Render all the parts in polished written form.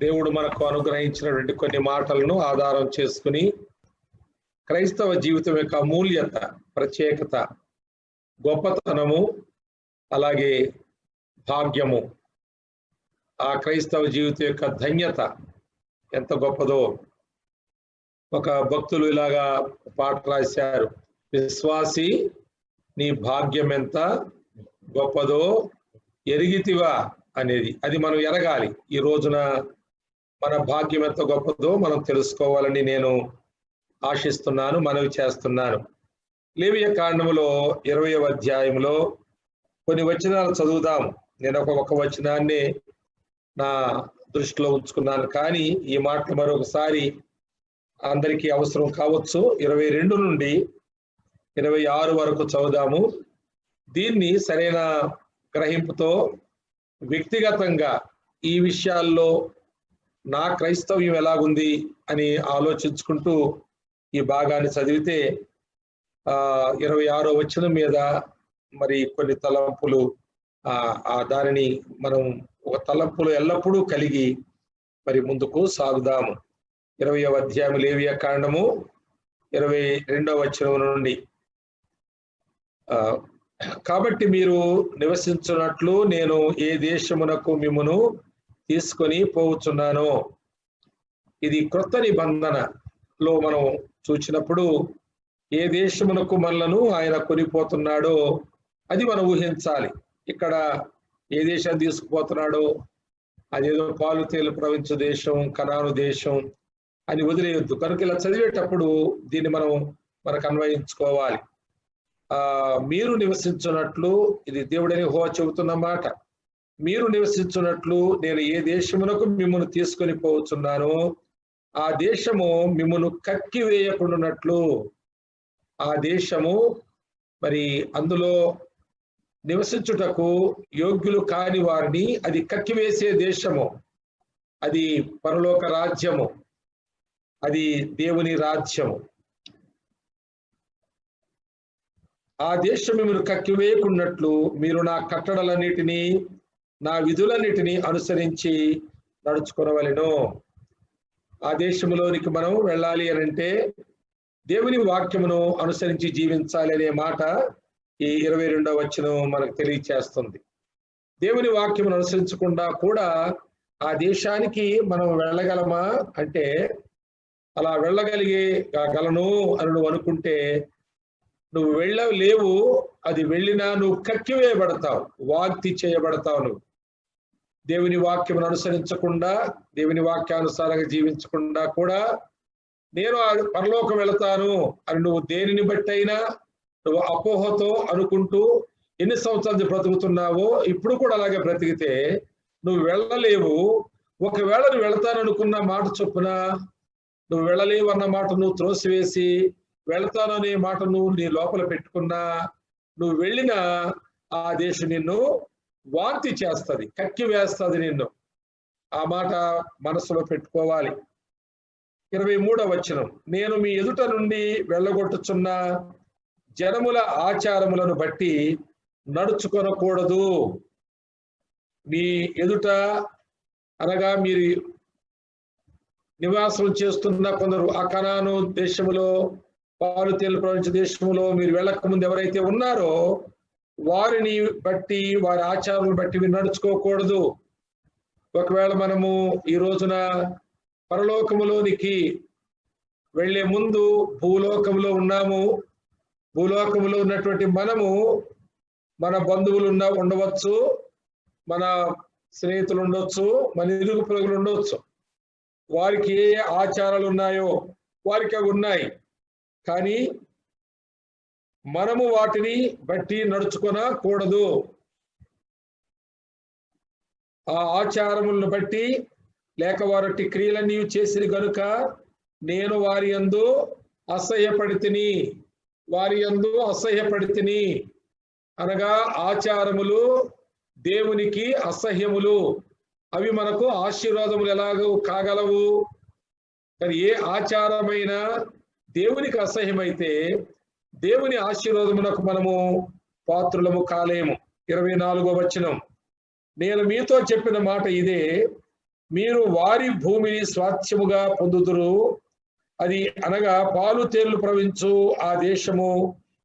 దేవుడు మనకు అనుగ్రహించినటువంటి కొన్ని మాటలను ఆధారం చేసుకుని క్రైస్తవ జీవితం యొక్క అమూల్యత, ప్రత్యేకత, గొప్పతనము, అలాగే భాగ్యము, ఆ క్రైస్తవ జీవితం యొక్క ధన్యత ఎంత గొప్పదో ఒక భక్తులు ఇలాగా పాట రాశారు. విశ్వాసి నీ భాగ్యం ఎంత గొప్పదో ఎరిగితివా అనేది. అది మనం ఎరగాలి. ఈ రోజున మన భాగ్యం ఎంత గొప్పదో మనం తెలుసుకోవాలని నేను ఆశిస్తున్నాను, మనవి చేస్తున్నాను. లేవియ కాండములో 20వ అధ్యాయంలో కొన్ని వచనాలు చదువుదాం. నేను ఒక వచనాన్ని నా దృష్టిలో ఉంచుకున్నాను, కానీ ఈ మాటలు మరొకసారి అందరికీ అవసరం కావచ్చు. 22 నుండి 26 వరకు చదువుదాము. దీన్ని సరైన గ్రహింపుతో వ్యక్తిగతంగా ఈ విషయాల్లో నా క్రైస్తవ్యం ఎలాగుంది అని ఆలోచించుకుంటూ ఈ భాగాన్ని చదివితే 26వ వచనం మీద మరి కొన్ని తలంపులు, దానిని మనం ఒక తలంపులు ఎల్లప్పుడూ కలిగి మరి ముందుకు సాగుదాము. 20వ అధ్యాయం లేవియ కాండము 22వ వచనం నుండి. కాబట్టి మీరు నివసించున్నట్లు నేను ఏ దేశమునకు మిమ్మును తీసుకొని పోవచ్చున్నానో. ఇది క్రొత్త నిబంధనలో మనం చూసినప్పుడు ఏ దేశమునకు మనలను ఆయన కొనిపోతున్నాడో అది మనం ఊహించాలి. ఇక్కడ ఏ దేశాన్ని తీసుకుపోతున్నాడో అదేదో పాలు తేలు ప్రవించు దేశం, కనాను దేశం అని వదిలేయొద్దు. కనుక ఇలా చదివేటప్పుడు దీన్ని మనకు అన్వయించుకోవాలి. మీరు నివసించున్నట్లు, ఇది దేవుడని యెహోవా చెబుతున్న మాట, మీరు నివసించున్నట్లు నేను ఏ దేశమునకు మిమ్మల్ని తీసుకొని పోవచ్చున్నానో ఆ దేశము మిమ్మల్ని కక్కివేయకుండానట్లు, ఆ దేశము మరి అందులో నివసించుటకు యోగ్యులు కాని వారిని అది కక్కివేసే దేశము. అది పరలోక రాజ్యము, అది దేవుని రాజ్యము. ఆ దేశం మిమ్మల్ని కక్కివేయకున్నట్లు మీరు నా కట్టడలన్నిటినీ నా విధులన్నిటినీ అనుసరించి నడుచుకొనవలెను. ఆ దేశంలోనికి మనం వెళ్ళాలి అనంటే దేవుని వాక్యమును అనుసరించి జీవించాలి అనే మాట ఈ 22వ వచనం మనకు తెలియచేస్తుంది. దేవుని వాక్యమును అనుసరించకుండా కూడా ఆ దేశానికి మనం వెళ్ళగలమా అంటే, అలా వెళ్ళగలను అని నువ్వు అనుకుంటే నువ్వు వెళ్ళలేవు. అది వెళ్ళినా నువ్వు కక్కివేయబడతావు, వాగ్తి చేయబడతావు. నువ్వు దేవుని వాక్యమును అనుసరించకుండా, దేవుని వాక్యానుసారంగా జీవించకుండా కూడా నేను పరలోకం వెళతాను అని నువ్వు దేనిని బట్టైనా నువ్వు అపోహతో అనుకుంటూ ఎన్ని సంవత్సరాలు బ్రతుకుతున్నావో ఇప్పుడు కూడా అలాగే బ్రతికితే నువ్వు వెళ్ళలేవు. ఒకవేళ నువ్వు వెళతాననుకున్న మాట చొప్పున నువ్వు వెళ్ళలేవు అన్న మాట నువ్వు త్రోసివేసి వెళతాను అనే మాట నువ్వు నీ లోపల పెట్టుకున్నా, నువ్వు వెళ్ళినా ఆ దేశం నిన్ను వాంతి చేస్తుంది, కక్కి వేస్తుంది నిన్ను. ఆ మాట మనసులో పెట్టుకోవాలి. 23వ వచనం, నేను మీ ఎదుట నుండి వెళ్ళగొట్టుచున్న జనముల ఆచారములను బట్టి నడుచుకొనకూడదు. మీ ఎదుట అనగా మీరు నివాసం చేస్తున్న కొందరు ఆ కనాను దేశములో, పాలు తేలు ప్రపంచ దేశంలో మీరు వెళ్ళకముందు ఎవరైతే ఉన్నారో వారిని బట్టి, వారి ఆచారాలను బట్టి మీరు నడుచుకోకూడదు. ఒకవేళ మనము ఈ రోజున పరలోకములోనికి వెళ్ళే ముందు భూలోకంలో ఉన్నాము. భూలోకంలో ఉన్నటువంటి మనము, మన బంధువులు ఉండవచ్చు, మన స్నేహితులు ఉండొచ్చు, మన ఇరుగు పొరుగులు ఉండవచ్చు. వారికి ఏ ఆచారాలు ఉన్నాయో వారికి అవి ఉన్నాయి. కానీ మనము వాటిని బట్టి నడుచుకొనకూడదు. ఆ ఆచారములను బట్టి లేక వారి క్రియలన్నీ చేసిరి గనుక నేను వారి యందు అసహ్యపడితిని అనగా ఆచారములు దేవునికి అసహ్యములు. అవి మనకు ఆశీర్వాదములు ఎలాగో కాగలవు. కానీ ఏ ఆచారమైనా దేవునికి అసహ్యమైతే దేవుని ఆశీర్వాదమునకు మనము పాత్రులము కాలేము. 24వ వచనం, నేను మీతో చెప్పిన మాట ఇదే, మీరు వారి భూమిని స్వాస్థ్యముగా పొందుదురు. అది అనగా పాలు తేళ్లు ప్రవహించు ఆ దేశము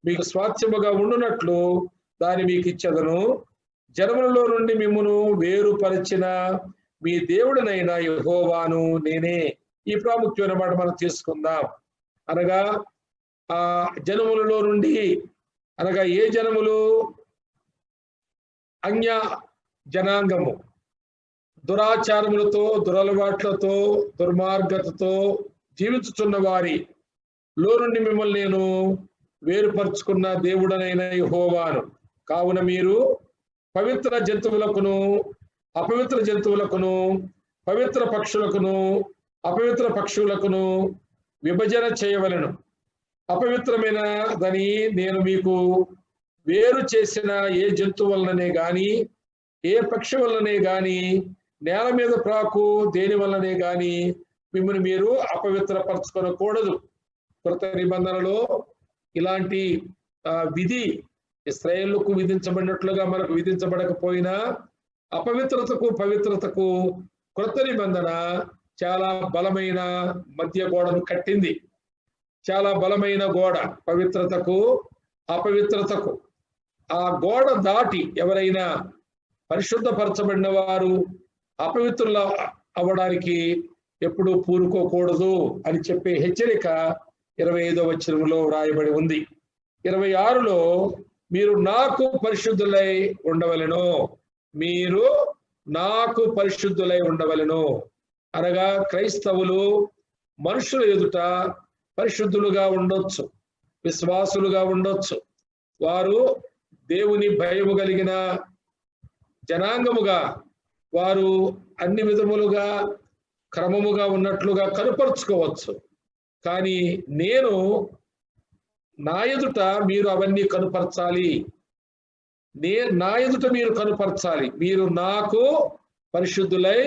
మీకు స్వాస్థ్యముగా ఉండునట్లు దాన్ని మీకు ఇచ్చెదను. జనములలో నుండి మిమ్మును వేరుపరిచిన మీ దేవుడినైన యెహోవాను నేనే. ఈ ప్రాముఖ్యమైన మాట మనం తీసుకుందాం. అనగా ఆ జనములలో నుండి, అనగా ఏ జనములు? అన్య జనాంగము, దురాచారములతో, దురలవాట్లతో, దుర్మార్గతతో జీవించుచున్న వారి లో నుండి మిమ్మల్ని నేను వేరుపరుచుకున్న దేవుడనైన యెహోవాను. కావున మీరు పవిత్ర జంతువులకును అపవిత్ర జంతువులకును, పవిత్ర పక్షులకును అపవిత్ర పక్షులకును విభజన చేయవలెను. అపవిత్రమైన దని నేను మీకు వేరు చేసిన ఏ జంతువు వలననే గాని, ఏ పక్షి వలననే గాని, నేల మీద ప్రాకు దేని వలనే గాని మిమ్మల్ని మీరు అపవిత్రపరచుకొనకూడదు. కృత నిబంధనలో ఇలాంటి విధి ఇశ్రాయేలుకు విధించబడినట్లుగా మనకు విధించబడకపోయినా, అపవిత్రతకు పవిత్రతకు కృత నిబంధన చాలా బలమైన మధ్య గోడను కట్టింది. చాలా బలమైన గోడ, పవిత్రతకు అపవిత్రతకు. ఆ గోడ దాటి ఎవరైనా పరిశుద్ధపరచబడిన వారు అపవిత్రుల అవ్వడానికి ఎప్పుడూ పూనుకోకూడదు అని చెప్పే హెచ్చరిక 25వ వచనంలో వ్రాయబడి ఉంది. 26లో మీరు నాకు పరిశుద్ధులై ఉండవలెను, మీరు నాకు పరిశుద్ధులై ఉండవలెను. అనగా క్రైస్తవులు మనుషుల ఎదుట పరిశుద్ధులుగా ఉండొచ్చు, విశ్వాసులుగా ఉండొచ్చు. వారు దేవుని భయము కలిగిన జనాంగముగా, వారు అన్ని విధములుగా క్రమముగా ఉన్నట్లుగా కనుపరుచుకోవచ్చు. కానీ నేను నా ఎదుట మీరు అవన్నీ కనుపరచాలి, నా ఎదుట మీరు కనుపరచాలి, మీరు నాకు పరిశుద్ధులై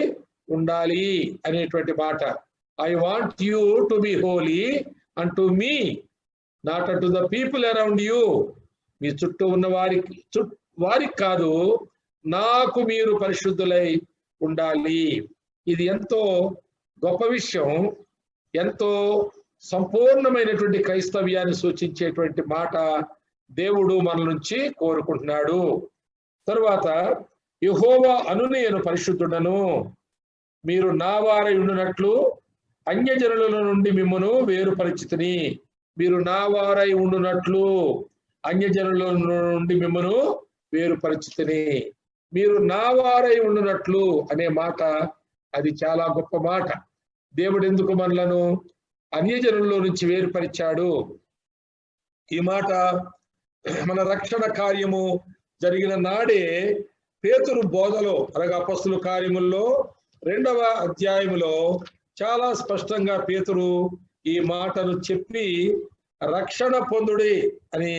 ఉండాలి అనేటువంటి మాట. I want you to be holy అంటు మీ, నాట్ అంటు ద పీపుల్ అరౌండ్ యూ. మీ చుట్టూ ఉన్న వారికి కాదు, నాకు మీరు పరిశుద్ధులై ఉండాలి. ఇది ఎంతో గొప్ప విషయం, ఎంతో సంపూర్ణమైనటువంటి క్రైస్తవ్యాన్ని సూచించేటువంటి మాట దేవుడు మన నుంచి కోరుకుంటున్నాడు. తరువాత యెహోవా అను నేను పరిశుద్ధుడను, మీరు నా వారై ఉండునట్లు అన్యజనుల నుండి మిమ్మును వేరుపరిచితిని. మీరు నా వారై ఉండునట్లు అన్యజనుల నుండి మిమ్మును వేరుపరిచితిని. మీరు నా వారై ఉండునట్లు అనే మాట, అది చాలా గొప్ప మాట. దేవుడు ఎందుకు మనలను అన్యజనుల్లో నుంచి వేరుపరిచాడు? ఈ మాట మన రక్షణ కార్యము జరిగిన నాడే పేతురు బోధలో, అనగా అపొస్తలుల కార్యముల్లో 2వ అధ్యాయములో చాలా స్పష్టంగా పేతురు ఈ మాటను చెప్పి రక్షణ పొందుడి అని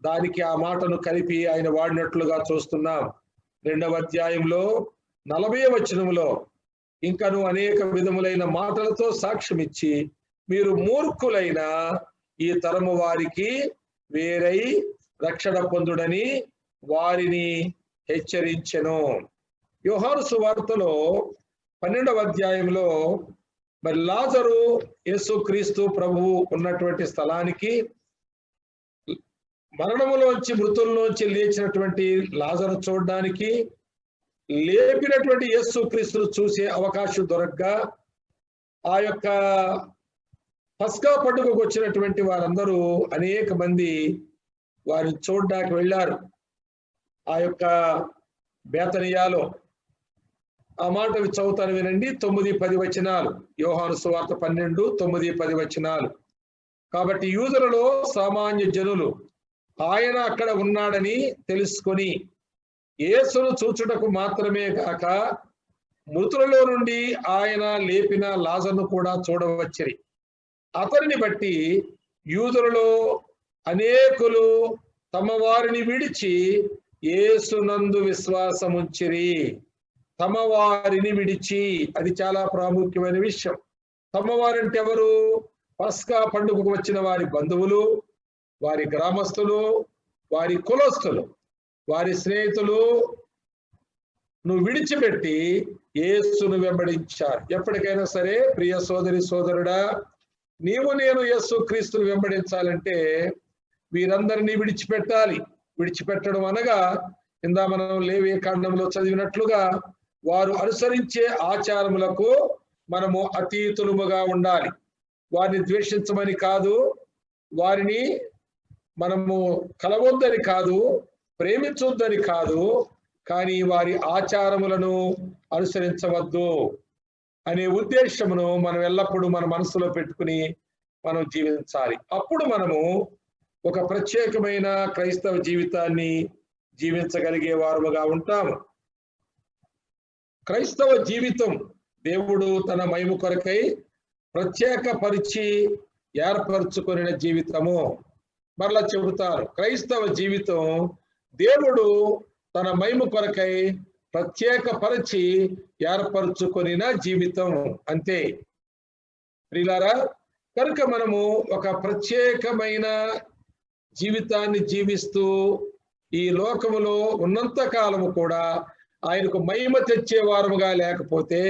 దానికి ఆ మాటను కలిపి ఆయన వాడినట్లుగా చూస్తున్నాం. 2వ అధ్యాయంలో 40వ వచనములో ఇంకను అనేక విధములైన మాటలతో సాక్ష్యం ఇచ్చి, మీరు మూర్ఖులైన ఈ తరము వారికి వేరై రక్షణ పొందుడని వారిని హెచ్చరించెను. యోహాను సువార్తలో 12వ అధ్యాయంలో మరి లాజరు యేసుక్రీస్తు ప్రభువు ఉన్నటువంటి స్థలానికి, మరణములోంచి మృతుల్లోంచి లేచినటువంటి లాజరు చూడడానికి, లేపినటువంటి యేసుక్రీస్తును చూసే అవకాశం దొరకగా ఆ యొక్క పస్కా పండుగకు వచ్చినటువంటి వారందరూ అనేక మంది వారిని చూడడానికి వెళ్ళారు. ఆ యొక్క బేతనియాలో ఆ మాట చదువుతాను వినండి, 9-10 వచనాలు. యోహాను సువార్త 12, 9, 10 వచనాలు. కాబట్టి యూదులలో సామాన్య జనులు ఆయన అక్కడ ఉన్నాడని తెలుసుకొని యేసును చూచుటకు మాత్రమే కాక మృతులలో నుండి ఆయన లేపిన లాజరును కూడా చూడవచ్చిరి. అతనిని బట్టి యూదులలో అనేకులు తమ వారిని విడిచి యేసునందు విశ్వాసముంచిరి. తమ వారిని విడిచి, అది చాలా ప్రాముఖ్యమైన విషయం. తమ వారంటే ఎవరు? పస్కా పండుగకు వచ్చిన వారి బంధువులు, వారి గ్రామస్తులు, వారి కులస్తులు, వారి స్నేహితులు. నువ్వు విడిచిపెట్టి యేసును వెంబడించారు. ఎప్పటికైనా సరే ప్రియ సోదరి సోదరుడా, నీవు నేను యేసు క్రీస్తును వెంబడించాలంటే వీరందరినీ విడిచిపెట్టాలి. విడిచిపెట్టడం అనగా ఇందా మనం లేవి కాండంలో చదివినట్లుగా వారు అనుసరించే ఆచారములకు మనము అతీతులముగా ఉండాలి. వారిని ద్వేషించమని కాదు, వారిని మనము కలవొద్దని కాదు, ప్రేమించొద్దని కాదు, కానీ వారి ఆచారములను అనుసరించవద్దు అనే ఉద్దేశమును మనం ఎల్లప్పుడూ మన మనసులో పెట్టుకుని మనం జీవించాలి. అప్పుడు మనము ఒక ప్రత్యేకమైన క్రైస్తవ జీవితాన్ని జీవించగలిగే వారుగా ఉంటాము. క్రైస్తవ జీవితం దేవుడు తన మహిమ కొరకై ప్రత్యేక పరిచి ఏర్పరచుకున్న జీవితము. మరలా చెబుతారు, క్రైస్తవ జీవితం దేవుడు తన మహిమ కొరకై ప్రత్యేక పరిచి ఏర్పరచుకొనిన జీవితం, అంతే ప్రియులారా. కనుక మనము ఒక ప్రత్యేకమైన జీవితాన్ని జీవిస్తూ ఈ లోకములో ఉన్నంత కాలము కూడా ఆయనకు మహిమ తెచ్చేవారముగా లేకపోతే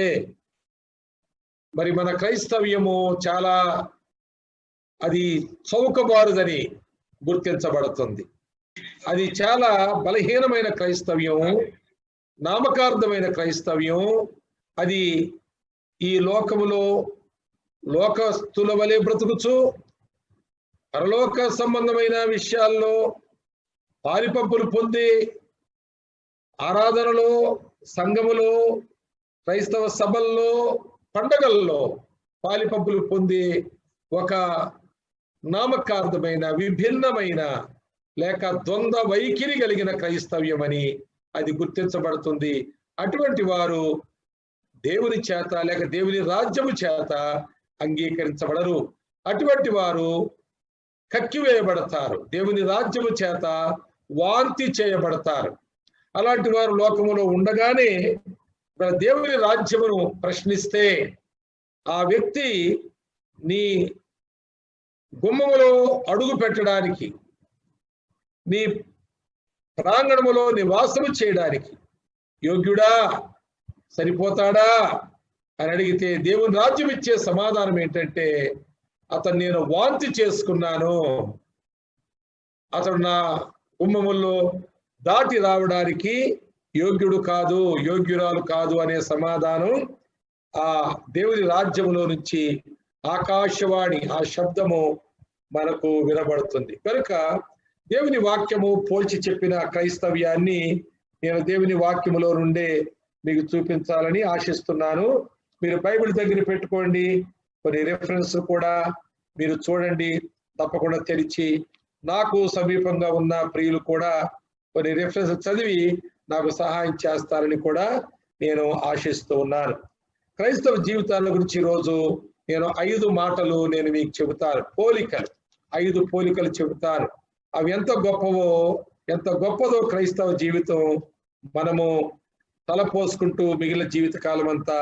మరి మన క్రైస్తవ్యము చాలా అది చౌకబారుదని గుర్తించబడుతుంది. అది చాలా బలహీనమైన క్రైస్తవ్యం, నామకార్థమైన క్రైస్తవ్యం. అది ఈ లోకములో లోకస్తుల వలె బ్రతుకుచు పరలోక సంబంధమైన విషయాల్లో పారిపంపులు పొంది ఆరాధనలో, సంఘములో, క్రైస్తవ సభల్లో, పండగల్లో పాలిపంపులు పొంది ఒక నామకార్థమైన విభిన్నమైన లేక ద్వంద్వ వైఖరి కలిగిన క్రైస్తవ్యం అని అది గుర్తించబడుతుంది. అటువంటి వారు దేవుని చేత లేక దేవుని రాజ్యము చేత అంగీకరించబడరు. అటువంటి వారు కక్కివేయబడతారు, దేవుని రాజ్యము చేత వాంతి చేయబడతారు. అలాంటి వారు లోకములో ఉండగానే దేవుని రాజ్యమును ప్రశ్నిస్తే ఆ వ్యక్తి నీ గుమ్మములో అడుగు పెట్టడానికి, నీ ప్రాంగణములో నివాసము చేయడానికి యోగ్యుడా, సరిపోతాడా అని అడిగితే దేవుని రాజ్యం ఇచ్చే సమాధానం ఏంటంటే, అతను నేను వాంతి చేసుకున్నాను, అతడు నా గుమ్మముల్లో దాటి రావడానికి యోగ్యుడు కాదు, యోగ్యురాలు కాదు అనే సమాధానం ఆ దేవుని రాజ్యములో నుంచి ఆకాశవాణి ఆ శబ్దము మనకు వినబడుతుంది. కనుక దేవుని వాక్యము పోల్చి చెప్పిన క్రైస్తవ్యాన్ని నేను దేవుని వాక్యములో నుండే మీకు చూపించాలని ఆశిస్తున్నాను. మీరు బైబిల్ దగ్గర పెట్టుకోండి, కొన్ని రెఫరెన్స్ కూడా మీరు చూడండి, తప్పకుండా తెరిచి. నాకు సమీపంగా ఉన్న ప్రియులు కూడా కొన్ని రెఫరెన్స్ చదివి నాకు సహాయం చేస్తారని కూడా నేను ఆశిస్తూ ఉన్నాను. క్రైస్తవ జీవితాల గురించి ఈరోజు నేను 5 మాటలు నేను మీకు చెబుతాను, పోలికలు, 5 పోలికలు చెబుతాను. అవి ఎంత గొప్పదో క్రైస్తవ జీవితం మనము తలపోసుకుంటూ మిగిలిన జీవిత కాలం అంతా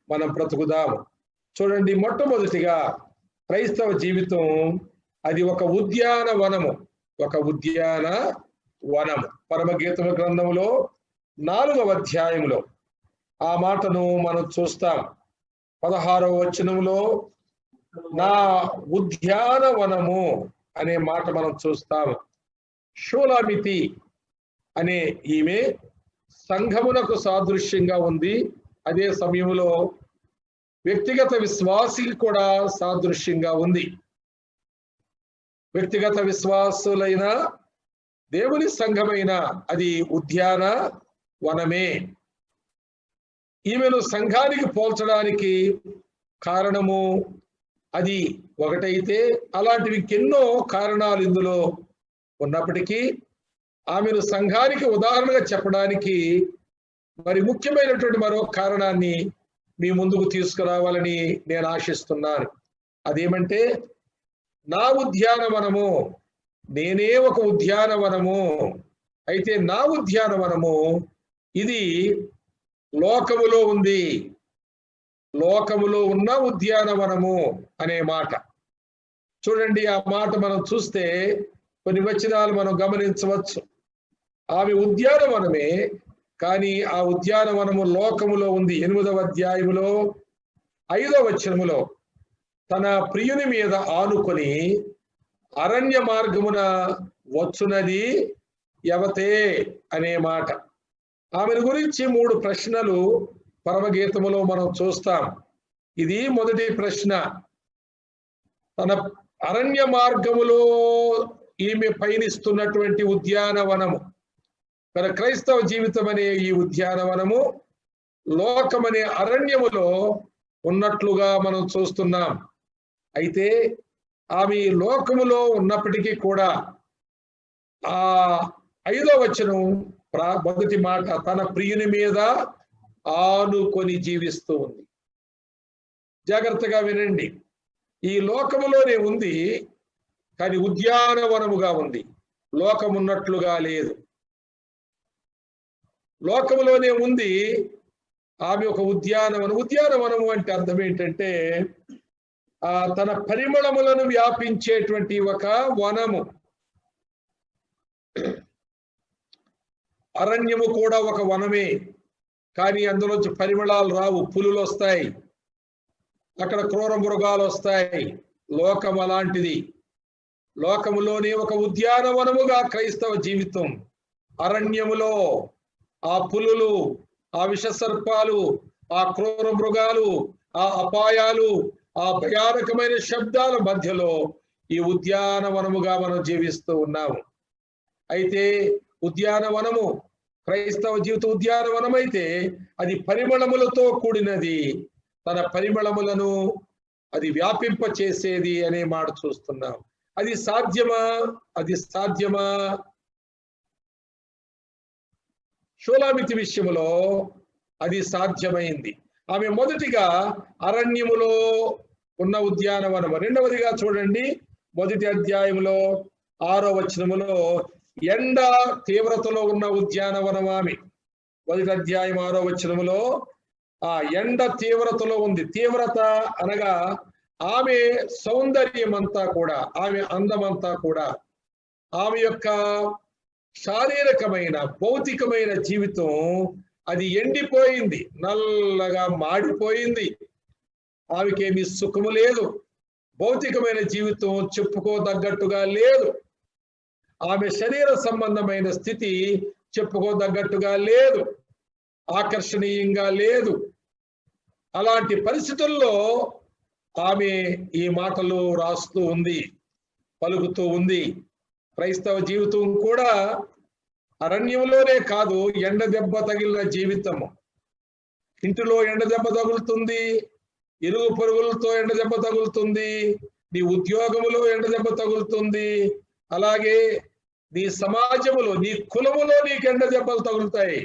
మనం బ్రతుకుదాము. చూడండి, మొట్టమొదటిగా క్రైస్తవ జీవితం అది ఒక ఉద్యానవనము, ఒక ఉద్యానవనము. పరమగీతమ గ్రంథంలో 4వ అధ్యాయంలో ఆ మాటను మనం చూస్తాం. 16వ వచనంలో నా ఉద్యానవనము అనే మాట మనం చూస్తాము. షూలామితి అనే ఈమె సంఘమునకు సాదృశ్యంగా ఉంది. అదే సమయంలో వ్యక్తిగత విశ్వాసికి కూడా సాదృశ్యంగా ఉంది. వ్యక్తిగత విశ్వాసులైన దేవుని సంఘమైన అది ఉద్యాన వనమే. ఈమెను సంఘానికి పోల్చడానికి కారణము అది ఒకటైతే, అలాంటివి ఎన్నో కారణాలు ఇందులో ఉన్నప్పటికీ ఆమెను సంఘానికి ఉదాహరణగా చెప్పడానికి మరి ముఖ్యమైనటువంటి మరో కారణాన్ని మీ ముందుకు తీసుకురావాలని నేను ఆశిస్తున్నాను. అదేమంటే, నా ఉద్యానవనము, నేనే ఒక ఉద్యానవనము. అయితే నా ఉద్యానవనము ఇది లోకములో ఉంది, లోకములో ఉన్న ఉద్యానవనము అనే మాట చూడండి. ఆ మాట మనం చూస్తే కొన్ని వచనాలు మనం గమనించవచ్చు. ఆమె ఉద్యానవనమే, కానీ ఆ ఉద్యానవనము లోకములో ఉంది. 8వ అధ్యాయములో 5వ వచనములో తన ప్రియుని మీద ఆనుకొని అరణ్య మార్గమున వచ్చునది ఎవతే అనే మాట. ఆమెను గురించి 3 ప్రశ్నలు పరమగీతములో మనం చూస్తాం. ఇది మొదటి ప్రశ్న. తన అరణ్య మార్గములో ఈమె పయనిస్తున్నటువంటి ఉద్యానవనము, మన క్రైస్తవ జీవితం అనే ఈ ఉద్యానవనము లోకమనే అరణ్యములో ఉన్నట్లుగా మనం చూస్తున్నాం. అయితే ఆమె లోకములో ఉన్నప్పటికీ కూడా ఆ 5వ వచనం మొదటి మాట తన ప్రియుని మీద ఆనుకొని జీవిస్తూ ఉంది. జాగ్రత్తగా వినండి. ఈ లోకములోనే ఉంది, కానీ ఉద్యానవనముగా ఉంది, లోకమున్నట్లుగా లేదు. లోకములోనే ఉంది, ఆమె ఒక ఉద్యానవనము అంటే అర్థం ఏంటంటే తన పరిమళములను వ్యాపించేటువంటి ఒక వనము. అరణ్యము కూడా ఒక వనమే, కానీ అందులోంచి పరిమళాలు రావు. పులులు వస్తాయి, అక్కడ క్రూర మృగాలు వస్తాయి. లోకం అలాంటిది. లోకములోనే ఒక ఉద్యానవనముగా క్రైస్తవ జీవితం. అరణ్యములో ఆ పులులు, ఆ విషసర్పాలు, ఆ క్రూర మృగాలు, ఆ అపాయాలు, ఆ భయానకమైన శబ్దాల మధ్యలో ఈ ఉద్యానవనముగా మనం జీవిస్తూ ఉన్నాము. అయితే ఉద్యానవనము, క్రైస్తవ జీవిత ఉద్యానవనం అయితే అది పరిమళములతో కూడినది. తన పరిమళములను అది వ్యాపింప చేసేది అనే మాట చూస్తున్నాం. అది సాధ్యమా? అది సాధ్యమా? షూలామితి విషయములో అది సాధ్యమైంది. ఆమె మొదటిగా అరణ్యములో ఉన్న ఉద్యానవనం. రెండవదిగా చూడండి, మొదటి అధ్యాయంలో 6వ వచనములో ఎండ తీవ్రతలో ఉన్న ఉద్యానవనం ఆమె. మొదటి అధ్యాయం 6వ వచనములో ఆ ఎండ తీవ్రతలో ఉంది. తీవ్రత అనగా ఆమె సౌందర్యం అంతా కూడా, ఆమె అందమంతా కూడా, ఆమె యొక్క శారీరకమైన భౌతికమైన జీవితం అది ఎండిపోయింది, నల్లగా మాడిపోయింది. ఆమెకేమీ సుఖము లేదు. భౌతికమైన జీవితం చెప్పుకోదగ్గట్టుగా లేదు. ఆమె శరీర సంబంధమైన స్థితి చెప్పుకోదగ్గట్టుగా లేదు, ఆకర్షణీయంగా లేదు. అలాంటి పరిస్థితుల్లో ఆమె ఈ మాటలు రాస్తూ ఉంది, పలుకుతూ ఉంది. క్రైస్తవ జీవితం కూడా అరణ్యంలోనే కాదు, ఎండ దెబ్బ తగిలిన జీవితము. ఇంటిలో ఎండ దెబ్బ తగులుతుంది, ఇరుగు పొరుగులతో ఎండ దెబ్బ తగులుతుంది, నీ ఉద్యోగములో ఎండ దెబ్బ తగులుతుంది, అలాగే నీ సమాజములో, నీ కులములో నీకు ఎండ దెబ్బలు తగులుతాయి.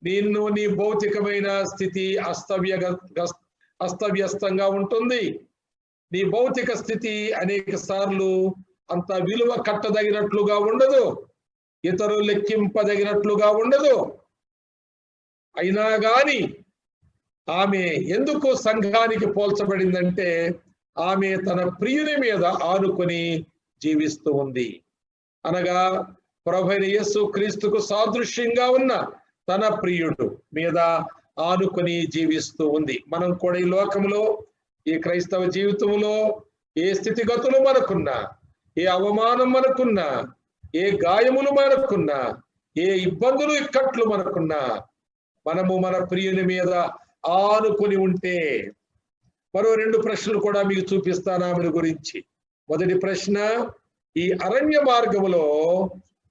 నిన్ను నీ భౌతికమైన స్థితి అస్తవ్యస్తంగా ఉంటుంది. నీ భౌతిక స్థితి అనేక సార్లు అంత విలువ కట్టదగినట్లుగా ఉండదు, ఇతరులు లెక్కింపదగినట్లుగా ఉండదు. అయినా గాని ఆమె ఎందుకు సంఘానికి పోల్చబడిందంటే ఆమె తన ప్రియుని మీద ఆనుకొని జీవిస్తూ ఉంది. అనగా ప్రభువైన యేసు క్రీస్తుకు సాదృశ్యంగా ఉన్న తన ప్రియుడు మీద ఆనుకొని జీవిస్తూ ఉంది. మనం కూడా ఈ లోకంలో, ఈ క్రైస్తవ జీవితంలో ఏ స్థితిగతులు మనకున్నా, ఏ అవమానం మనకున్నా, ఏ గాయములు మనకున్నా, ఏ ఇబ్బందులు ఇక్కట్లు మనకున్నా, మనము మన ప్రియుని మీద ఆనుకొని ఉంటే, మరో 2 ప్రశ్నలు కూడా మీకు చూపిస్తాను ఆమె గురించి. మొదటి ప్రశ్న, ఈ అరణ్య మార్గములో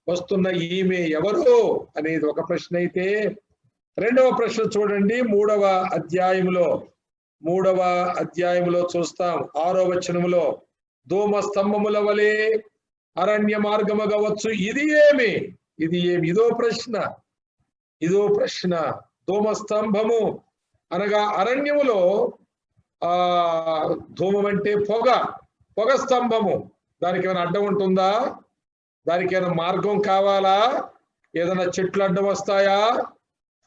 వస్తున్న ఈమె ఎవరు అనేది ఒక ప్రశ్న అయితే, రెండవ ప్రశ్న చూడండి 3వ అధ్యాయములో చూస్తాం. 6వ వచనములో ధూమ స్తంభముల వలె అరణ్య మార్గము కావచ్చు, ఇది ఏమి? ఇదో ప్రశ్న. ధూమ స్తంభము అనగా అరణ్యములో ధూమం అంటే పొగ స్తంభము. దానికి ఏమైనా అడ్డం ఉంటుందా? దానికి ఏమైనా మార్గం కావాలా? ఏదైనా చెట్లు అడ్డం వస్తాయా?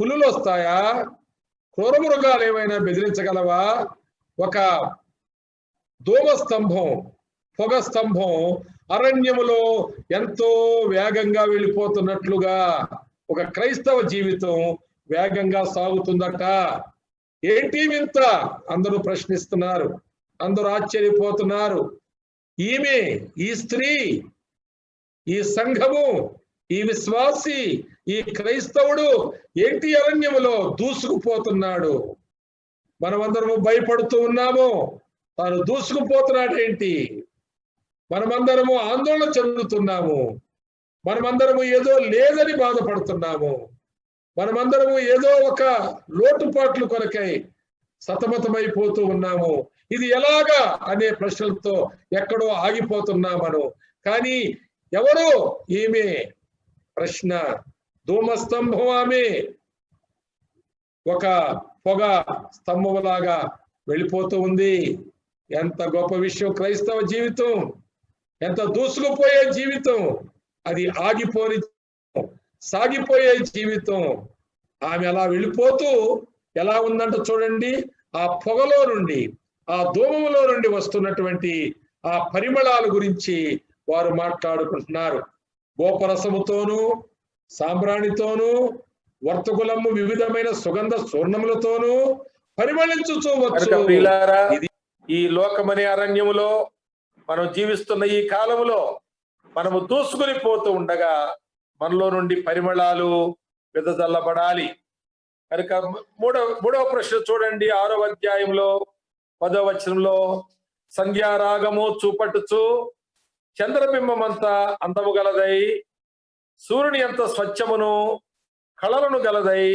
పులులు వస్తాయా? క్రూర మృగాలు ఏమైనా బెదిరించగలవా? ఒక ధూమ స్తంభం, పొగ స్తంభం అరణ్యములో ఎంతో వేగంగా వెళ్ళిపోతున్నట్లుగా ఒక క్రైస్తవ జీవితం వేగంగా సాగుతుందట. ఏంటి వింత? అందరూ ప్రశ్నిస్తున్నారు, అందరూ ఆశ్చర్యపోతున్నారు. ఈమె, ఈ స్త్రీ, ఈ సంఘము, ఈ విశ్వాసి, ఈ క్రైస్తవుడు ఏంటి అరణ్యములో దూసుకుపోతున్నాడు? మనమందరము భయపడుతూ ఉన్నాము, తాను దూసుకుపోతున్నాడేంటి? మనమందరము ఆందోళన చెందుతున్నాము, మనమందరము ఏదో లేదని బాధపడుతున్నాము, మనమందరము ఏదో ఒక లోటుపాట్లు కొరకై సతమతమైపోతూ ఉన్నాము. ఇది ఎలాగా అనే ప్రశ్నలతో ఎక్కడో ఆగిపోతున్నామను. కానీ ఎవరు ఈమె? ప్రశ్న. ధూమస్తంభం ఆమె. ఒక పొగ స్తంభంలాగా వెళ్ళిపోతూ ఉంది. ఎంత గొప్ప విషయం క్రైస్తవ జీవితం! ఎంత దూసుకుపోయే జీవితం! అది ఆగిపోని సాగిపోయే జీవితం. ఆమె అలా వెళ్ళిపోతూ ఎలా ఉందంట చూడండి. ఆ పొగలో నుండి, ఆ ధూమములో నుండి వస్తున్నటువంటి ఆ పరిమళాల గురించి వారు మాట్లాడుకుంటున్నారు. గోపరసముతోనూ, సాంబ్రాణితోనూ, వర్తకులము వివిధమైన సుగంధ చూర్ణములతోనూ పరిమళించుచూవచ్చు. ఈ లోకమనే అరణ్యములో మనం జీవిస్తున్న ఈ కాలములో మనము దూసుకుని పోతూ ఉండగా మనలో నుండి పరిమళాలు వెదజల్లబడాలి. కనుక మూడవ ప్రశ్న చూడండి, 6వ అధ్యాయంలో 10వ వచనంలో, సంధ్యారాగము చూపట్టుచు చంద్రబింబమంతా అందము గలదై, సూర్యుని అంత స్వచ్ఛమును కళలను గలదై,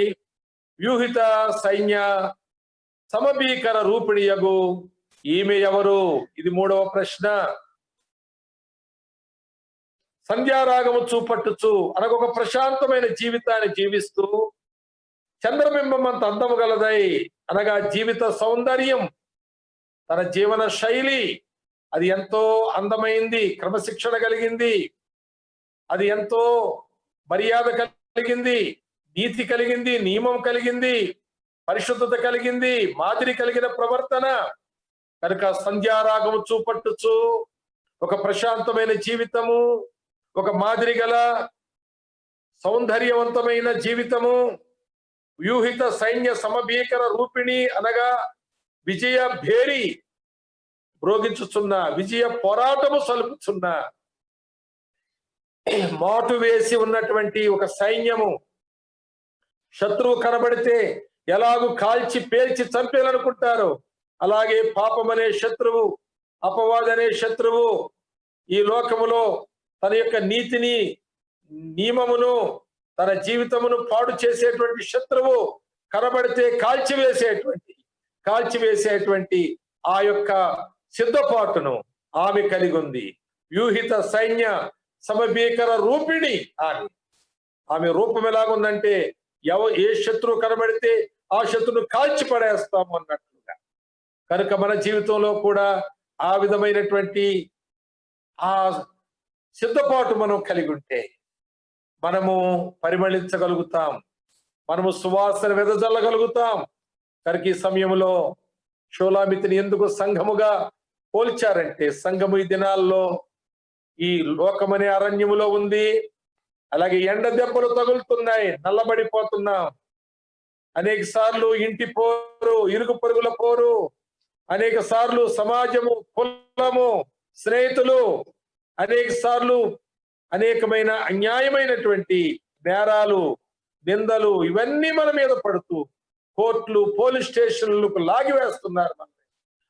వ్యూహిత సైన్య సమభీకర రూపిణియగు ఈమె ఎవరు? ఇది 3వ ప్రశ్న. సంధ్యారాగము చూపట్టుచు అనగా ఒక ప్రశాంతమైన జీవితాన్ని జీవిస్తూ, చంద్రబింబం అంత అందము గలదై అనగా జీవిత సౌందర్యం, తన జీవన శైలి అది ఎంతో అందమైంది, క్రమశిక్షణ కలిగింది, అది ఎంతో మర్యాద కలిగింది, నీతి కలిగింది, నియమం కలిగింది, పరిశుద్ధత కలిగింది, మాదిరి కలిగిన ప్రవర్తన. కనుక సంధ్యారాగము చూపట్టుచు ఒక ప్రశాంతమైన జీవితము, ఒక మాదిరి గల సౌందర్యవంతమైన జీవితము, వ్యూహిత సైన్య సమభీకర రూపిణి అనగా విజయ భేరి మ్రోగించుచున్న, విజయ పోరాటము సలుపుచున్న, మాటు వేసి ఉన్నటువంటి ఒక సైన్యము. శత్రువు కనబడితే ఎలాగూ కాల్చి పేల్చి చంపేయాలనుకుంటారు, అలాగే పాపం అనే శత్రువు, అపవాదనే శత్రువు, ఈ లోకములో తన యొక్క నీతిని, నియమమును, తన జీవితమును పాడు చేసేటువంటి శత్రువు కనబడితే కాల్చివేసేటువంటి ఆ యొక్క సిద్ధపాటును ఆమె కలిగి ఉంది. వ్యూహిత సైన్య సమభీకర రూపిణి అని. ఆమె రూపం ఎలాగుందంటే ఏ శత్రువు కనబడితే ఆ శత్రువును కాల్చి పడేస్తాము అన్నట్లుగా. కనుక మన జీవితంలో కూడా ఆ విధమైనటువంటి ఆ సిద్ధపాటు మనం కలిగి ఉంటే మనము పరిమళించగలుగుతాం, మనము సువాసన వెదజల్లగలుగుతాం. కనుక ఈ సమయంలో షూలామితిని ఎందుకు సంఘముగా పోల్చారంటే, సంఘము ఈ దినాల్లో ఈ లోకమనే అరణ్యములో ఉంది. అలాగే ఎండ దెబ్బలు తగులుతున్నాయి, నల్లబడిపోతున్నాం. అనేక సార్లు ఇంటి పోరు, ఇరుగు పొరుగుల పోరు, అనేక సార్లు సమాజము, కులము, స్నేహితులు, అనేక సార్లు అనేకమైన అన్యాయమైనటువంటి నేరాలు, నిందలు ఇవన్నీ మన మీద పడుతూ కోర్టులు, పోలీస్ స్టేషన్లకు లాగివేస్తున్నారు మనల్ని,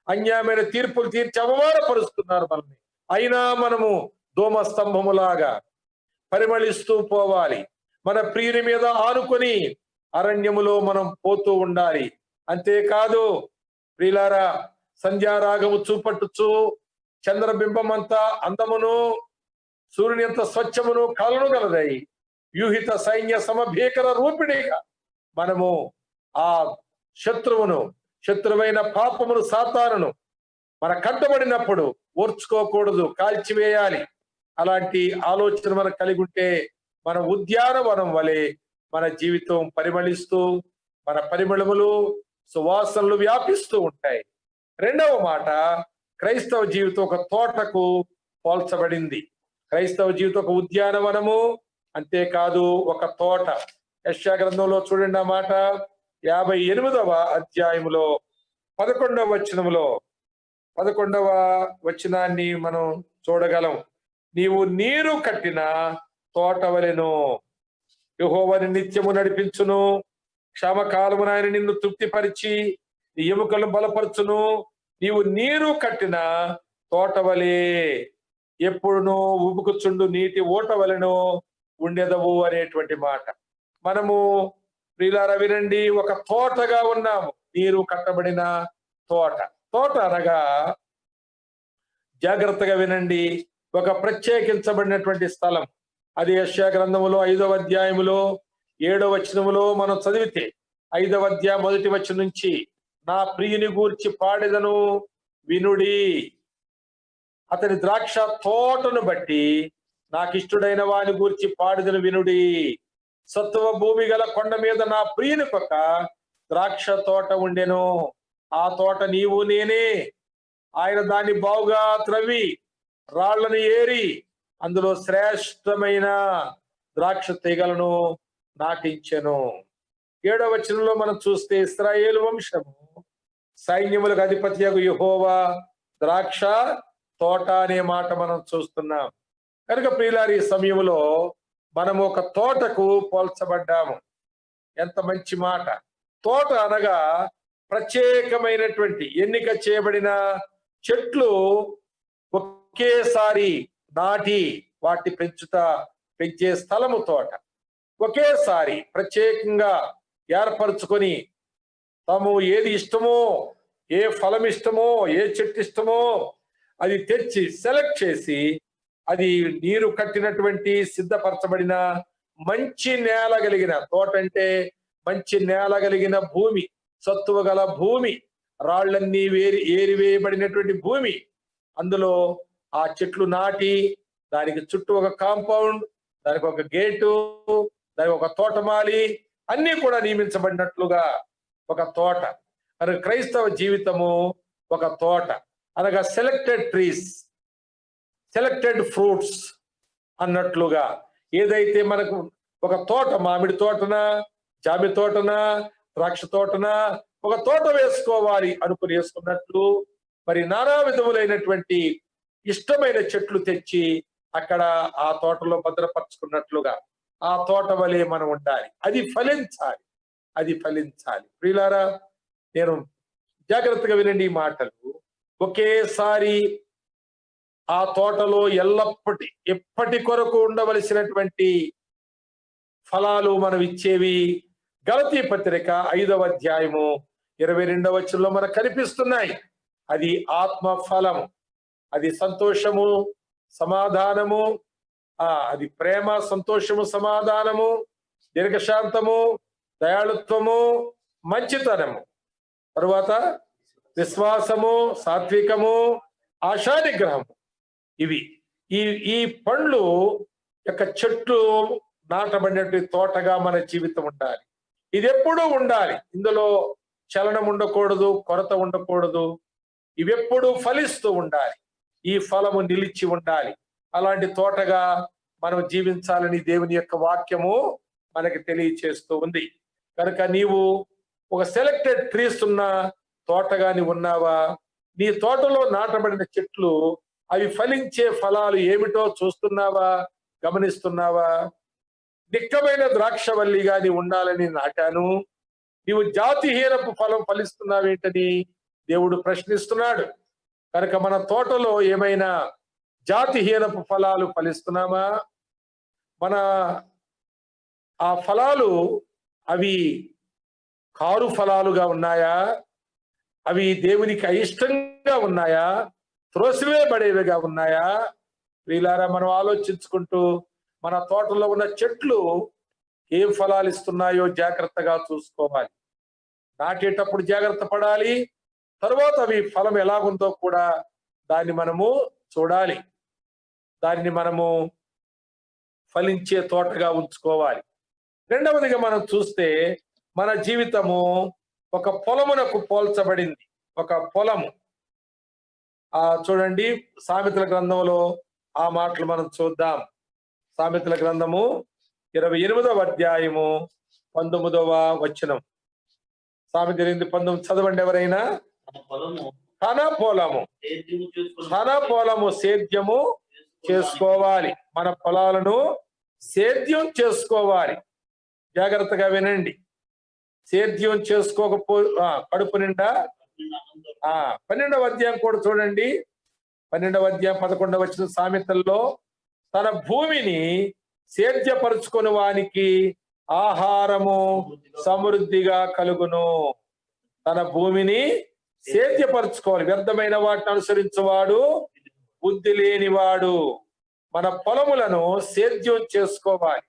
అన్యాయమైన తీర్పులు తీర్చి అవమానపరుస్తున్నారు మనల్ని. అయినా మనము ధూమస్తంభములాగా పరిమళిస్తూ పోవాలి. మన ప్రియుని మీద ఆనుకొని అరణ్యములో మనం పోతూ ఉండాలి. అంతేకాదు ప్రియులారా, సంధ్యారాగము చూపట్టుచు చంద్రబింబం అంతా అందమును, సూర్యుని అంత స్వచ్ఛమును కళను గలదై, వ్యూహిత సైన్య సమభీకర రూపిణిగా మనము ఆ శత్రువైన పాపమును, సాతానును మన కంటబడినప్పుడు ఓర్చుకోకూడదు, కాల్చివేయాలి. అలాంటి ఆలోచన మనకు కలిగి ఉంటే మన ఉద్యానవనం వలె మన జీవితం పరిమళిస్తూ, మన పరిమళములు, సువాసనలు వ్యాపిస్తూ ఉంటాయి. రెండవ మాట, క్రైస్తవ జీవితం ఒక తోటకు పోల్చబడింది. క్రైస్తవ జీవితం ఒక ఉద్యానవనము, అంతేకాదు ఒక తోట. యెషయా గ్రంథంలో చూడండి ఆ మాట, 58వ అధ్యాయములో 11వ వచనములో 11వ వచనాన్ని మనం చూడగలం. నీవు నీరు కట్టిన తోట వలెను, యెహోవాని నిత్యము నడిపించును, క్షామకాలమున ఆయన నిన్ను తృప్తిపరిచి నీ ఎముకలను బలపరచును. నీవు నీరు కట్టిన తోట వలె ఎప్పుడునూ ఉబుకుచుండు నీటి ఓట వలెను ఉండెదవు అనేటువంటి మాట. మనము ప్రియులారా వినండి, ఒక తోటగా ఉన్నాము, నీరు కట్టబడిన తోట. తోట అనగా జాగ్రత్తగా వినండి, ఒక ప్రత్యేకించబడినటువంటి స్థలం. అది యెషయా గ్రంథములో 5వ అధ్యాయములో 7వ వచనములో మనం చదివితే, 5వ అధ్యాయం 1వ వచనం నుంచి, నా ప్రియుని గూర్చి పాడెదను వినుడి, అతని ద్రాక్ష తోటను బట్టి నాకిష్టుడైన వాని గూర్చి పాడెదను వినుడి. సత్వ భూమి గల కొండ మీద నా ప్రియునికొక ద్రాక్ష తోట ఉండెను, ఆ తోట నీవు నేనే. ఆయన దాన్ని బావుగా త్రవ్వి రాళ్లను ఏరి అందులో శ్రేష్టమైన ద్రాక్ష తీగలను నాటించెను. 7వ వచనంలో మనం చూస్తే, ఇశ్రాయేలు వంశము సైన్యములకు అధిపతియగు యెహోవా ద్రాక్ష తోట అనే మాట మనం చూస్తున్నాం. కనుక ప్రియులారి, ఈ సమయంలో మనము ఒక తోటకు పోల్చబడ్డాము. ఎంత మంచి మాట! తోట అనగా ప్రత్యేకమైనటువంటి ఎన్నిక చేయబడిన చెట్లు ఒకేసారి నాటి వాటి పెంచే స్థలము తోట. ఒకేసారి ప్రత్యేకంగా ఏర్పరచుకొని తాము ఏది ఇష్టమో, ఏ ఫలం ఇష్టమో, ఏ చెట్టు ఇష్టమో అది తెచ్చి సెలెక్ట్ చేసి, అది నీరు కట్టినటువంటి సిద్ధపరచబడిన మంచి నేల కలిగిన తోట. అంటే మంచి నేల కలిగిన భూమి, సత్తువ గల భూమి, రాళ్లన్నీ ఏరివేయబడినటువంటి భూమి. అందులో ఆ చెట్లు నాటి దానికి చుట్టూ ఒక కాంపౌండ్, దానికి ఒక గేటు, దానికి ఒక తోటమాలి, అన్ని కూడా నియమించబడినట్లుగా ఒక తోట. అనగా క్రైస్తవ జీవితము ఒక తోట అనగా సెలెక్టెడ్ ట్రీస్, సెలెక్టెడ్ ఫ్రూట్స్ అన్నట్లుగా. ఏదైతే మనకు ఒక తోట, మామిడి తోటనా, జామి తోటనా, ద్రాక్ష తోటనా, ఒక తోట వేసుకోవాలి అనుకుని వేసుకున్నట్లు, మరి నానా విధములైనటువంటి ఇష్టమైన చెట్లు తెచ్చి అక్కడ ఆ తోటలో భద్రపరుచుకున్నట్లుగా ఆ తోట వలె మనం ఉండాలి. అది ఫలించాలి, అది ఫలించాలి. ప్రియులారా, నేను జాగ్రత్తగా వినండి ఈ మాటలు. ఒకేసారి ఆ తోటలో ఎప్పటి కొరకు ఉండవలసినటువంటి ఫలాలు మనం ఇచ్చేవి గలతీ పత్రిక 5వ అధ్యాయము 22వ వచనంలో మనకు కనిపిస్తున్నాయి. అది ఆత్మ ఫలము, అది సంతోషము, సమాధానము, అది ప్రేమ, సంతోషము, సమాధానము, దీర్ఘశాంతము, దయాళుత్వము, మంచితనము, తరువాత విశ్వాసము, సాత్వికము, ఆశానిగ్రహము. ఇవి ఈ పండ్లు యొక్క చెట్లు నాటబడినటువంటి తోటగా మన జీవితం ఉండాలి. ఇది ఎప్పుడూ ఉండాలి. ఇందులో చలనం ఉండకూడదు, కొరత ఉండకూడదు. ఇవెప్పుడూ ఫలిస్తూ ఉండాలి. ఈ ఫలము నిలిచి ఉండాలి. అలాంటి తోటగా మనం జీవించాలని దేవుని యొక్క వాక్యము మనకి తెలియచేస్తూ ఉంది. కనుక నీవు ఒక సెలెక్టెడ్ ట్రీస్ ఉన్న తోటగా నీవు ఉన్నావా? నీ తోటలో నాటబడిన చెట్లు అవి ఫలించే ఫలాలు ఏమిటో చూస్తున్నావా, గమనిస్తున్నావా? నిక్కమైన ద్రాక్షవల్లిగా నీ ఉండాలని నాటాను, నీవు జాతిహీనపు ఫలం ఫలిస్తున్నావేంటని దేవుడు ప్రశ్నిస్తున్నాడు. కనుక మన తోటలో ఏమైనా జాతిహీనపు ఫలాలు ఫలిస్తున్నామా? మన ఆ ఫలాలు అవి కారు ఫలాలుగా ఉన్నాయా? అవి దేవునికి అయిష్టంగా ఉన్నాయా? త్రోసివేయబడేవిగా ఉన్నాయా? వీళ్ళారా, మనం ఆలోచించుకుంటూ మన తోటలో ఉన్న చెట్లు ఏం ఫలాలు ఇస్తున్నాయో జాగ్రత్తగా చూసుకోవాలి. నాటేటప్పుడు జాగ్రత్త పడాలి. తర్వాత అవి ఫలం ఎలాగుందో కూడా దాన్ని మనము చూడాలి. దాన్ని మనము ఫలించే తోటగా ఉంచుకోవాలి. రెండవదిగా మనం చూస్తే మన జీవితము ఒక పొలమునకు పోల్చబడింది. ఒక పొలము. చూడండి, సామెతల గ్రంథంలో ఆ మాటలు మనం చూద్దాం. సామెతల గ్రంథము 28వ అధ్యాయము 19వ వచనం. సామెత 8:19 చదవండి ఎవరైనా. తన పొలము సేద్యము చేసుకోవాలి. మన పొలాలను సేద్యం చేసుకోవాలి. జాగ్రత్తగా వినండి. సేద్యం చేసుకోకపో కడుపు నిండా 12వ అధ్యాయం కూడా చూడండి. 12వ అధ్యాయం 11వ వచనం సామెతల్లో, తన భూమిని సేద్యపరుచుకుని వానికి ఆహారము సమృద్ధిగా కలుగును. తన భూమిని సేద్యపరుచుకోవాలి. వ్యర్థమైన వాటిని అనుసరించేవాడు బుద్ధి లేనివాడు. మన పొలములను సేద్యం చేసుకోవాలి.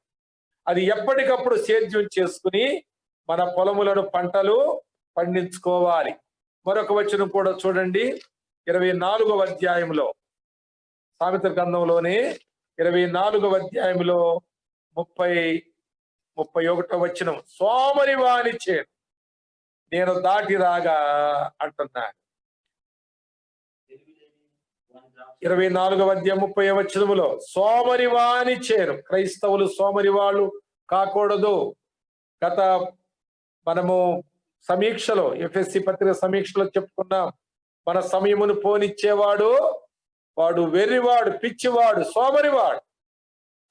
అది ఎప్పటికప్పుడు సేద్యం చేసుకుని మన పొలములను పంటలు పండించుకోవాలి. మరొక వచనం కూడా చూడండి. 24వ అధ్యాయంలో, సామెత గ్రంథంలోనే 24వ అధ్యాయంలో 31వ వచనం, సోమరి వాని చేను నేను దాటి రాగా అంటున్నాను. 24వ అధ్యాయం 30వ వచనములో, సోమరి వాని చేను. క్రైస్తవులు సోమరి వాళ్ళు కాకూడదు. గత మనము సమీక్షలో, ఎఫ్ఎస్సి పత్రిక సమీక్షలో చెప్పుకున్నాం, మన సమయమును పోనిచ్చేవాడు వాడు వెర్రివాడు, పిచ్చివాడు, సోమరివాడు.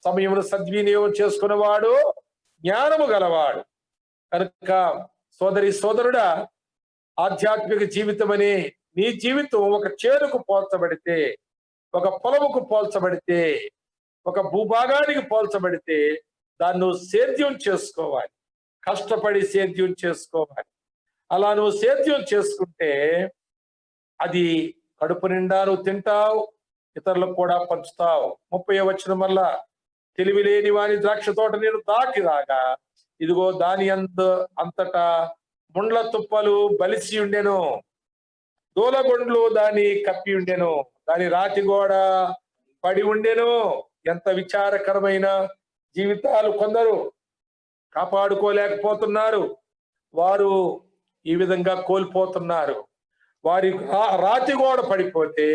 సమయమును సద్వినియోగం చేసుకునేవాడు జ్ఞానము గలవాడు. కనుక సోదరి సోదరుడా, ఆధ్యాత్మిక జీవితం అనే నీ జీవితం ఒక చేనుకు పోల్చబడితే, ఒక పొలముకు పోల్చబడితే, ఒక భూభాగానికి పోల్చబడితే దాన్ని నువ్వు సేద్యం చేసుకోవాలి. కష్టపడి సేద్యం చేసుకోవాలి. అలా నువ్వు సేద్యం చేసుకుంటే అది కడుపు నిండా నువ్వు తింటావు, ఇతరులకు కూడా పంచుతావు. 30వ వచనం వల్ల, తెలివి లేని వాని ద్రాక్ష తోట నేను దాటి రాగా ఇదిగో దాని అంతటా ముండ్ల తుప్పలు బలిసి ఉండెను, దూలగొండ్లు దాని కప్పి ఉండెను, దాని రాతి గోడ పడి ఉండెను. ఎంత విచారకరమైన జీవితాలు కొందరు కాపాడుకోలేకపోతున్నారు. వారు ఈ విధంగా కోల్పోతున్నారు. వారి రాతి గోడ పడిపోతే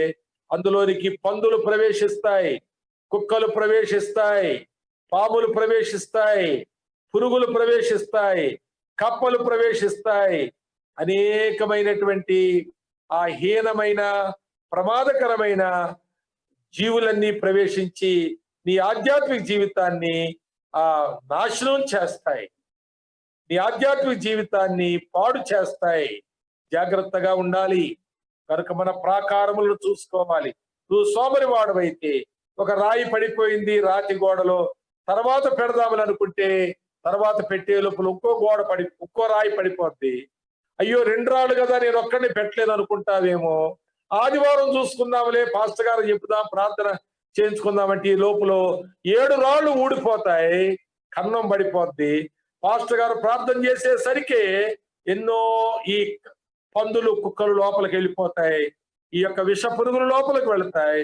అందులోనికి పందులు ప్రవేశిస్తాయి, కుక్కలు ప్రవేశిస్తాయి, పాములు ప్రవేశిస్తాయి, పురుగులు ప్రవేశిస్తాయి, కప్పలు ప్రవేశిస్తాయి. అనేకమైనటువంటి ఆ హీనమైన ప్రమాదకరమైన జీవులన్నీ ప్రవేశించి నీ ఆధ్యాత్మిక జీవితాన్ని నాశనం చేస్తాయి, నీ ఆధ్యాత్మిక జీవితాన్ని పాడు చేస్తాయి. జాగ్రత్తగా ఉండాలి. కనుక మన ప్రాకారములను చూసుకోవాలి. నువ్వు సోమరి వాడవైతే, ఒక రాయి పడిపోయింది రాతి గోడలో, తర్వాత పెడదామని అనుకుంటే తర్వాత పెట్టే లోపల ఇంకో రాయి పడిపోద్ది. అయ్యో 2 రాళ్ళు కదా, నేను ఒక్కడిని పెట్టలేదు అనుకుంటావేమో. ఆదివారం చూసుకుందాంలే, పాస్టర్ గారు చెప్పుదాం, ప్రార్థన చేయించుకుందామంటే ఈ లోపల 7 రాళ్ళు ఊడిపోతాయి, కన్నం పడిపోద్ది. పాస్టర్ గారు ప్రార్థన చేసేసరికి ఎన్నో ఈ పందులు కుక్కలు లోపలికి వెళ్ళిపోతాయి, ఈ యొక్క విష పురుగులు లోపలికి వెళతాయి.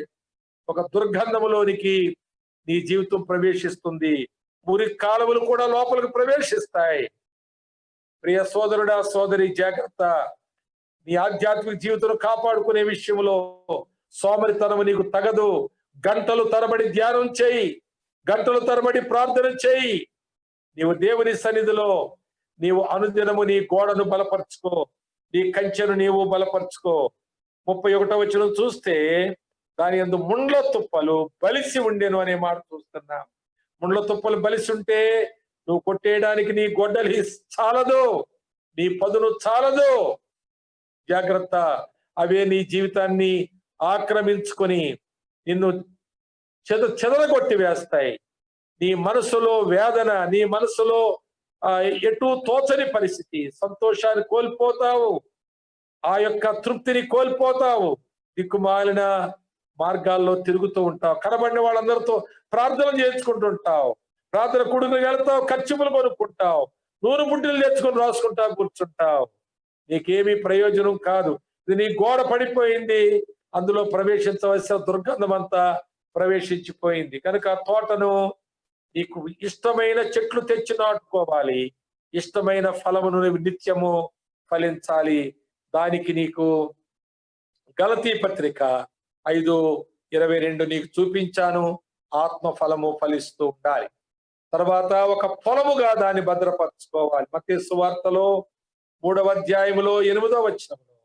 ఒక దుర్గంధములోనికి నీ జీవితం ప్రవేశిస్తుంది. మురికి కాలువలు కూడా లోపలికి ప్రవేశిస్తాయి. ప్రియ సోదరుడా సోదరి, జాగ్రత్త. నీ ఆధ్యాత్మిక జీవితం కాపాడుకునే విషయంలో సోమరితనము నీకు తగదు. గంటలు తరబడి ధ్యానం చేయి, గంటలు తరబడి ప్రార్థన చేయి. నీవు దేవుని సన్నిధిలో నీవు అనుదినము నీ గోడను బలపరుచుకో, నీ కంచెను నీవు బలపరుచుకో. 31వ వచనం చూస్తే, దాని యందు ముండ్ల తుప్పలు బలిసి ఉండెను అనే మాట చూస్తున్నా. ముండ్ల తుప్పలు బలిసి ఉంటే నువ్వు కొట్టేయడానికి నీ గొడ్డలి చాలదు, నీ పదును చాలదు. జాగ్రత్త. అవే నీ జీవితాన్ని ఆక్రమించుకొని నిన్ను చెదరగొట్టి వేస్తాయి. నీ మనసులో వేదన, నీ మనసులో ఎటు తోచని పరిస్థితి, సంతోషాన్ని కోల్పోతావు, ఆ యొక్క తృప్తిని కోల్పోతావు. దిక్కుమాలిన మార్గాల్లో తిరుగుతూ ఉంటావు, కనబడిన వాళ్ళందరితో ప్రార్థన చేయించుకుంటుంటావు, ప్రార్థన కుడుకుని వెళ్తావు, ఖర్చుములు కొనుక్కుంటావు, నూనె బుడ్డలు తెచ్చుకొని రాసుకుంటావు, కూర్చుంటావు. నీకేమీ ప్రయోజనం కాదు. ఇది నీ గోడ పడిపోయింది, అందులో ప్రవేశించవలసిన దుర్గంధం అంతా ప్రవేశించిపోయింది. కనుక తోటను నీకు ఇష్టమైన చెట్లు తెచ్చి నాటుకోవాలి, ఇష్టమైన ఫలమును నిత్యము ఫలించాలి. దానికి నీకు గలతీ పత్రిక 5:22 నీకు చూపించాను. ఆత్మ ఫలము ఫలిస్తూ ఉండాలి. తర్వాత ఒక పొలముగా దాన్ని భద్రపరచుకోవాలి. మత్తయి సువార్తలో 3వ అధ్యాయములో 8వ వచనంలో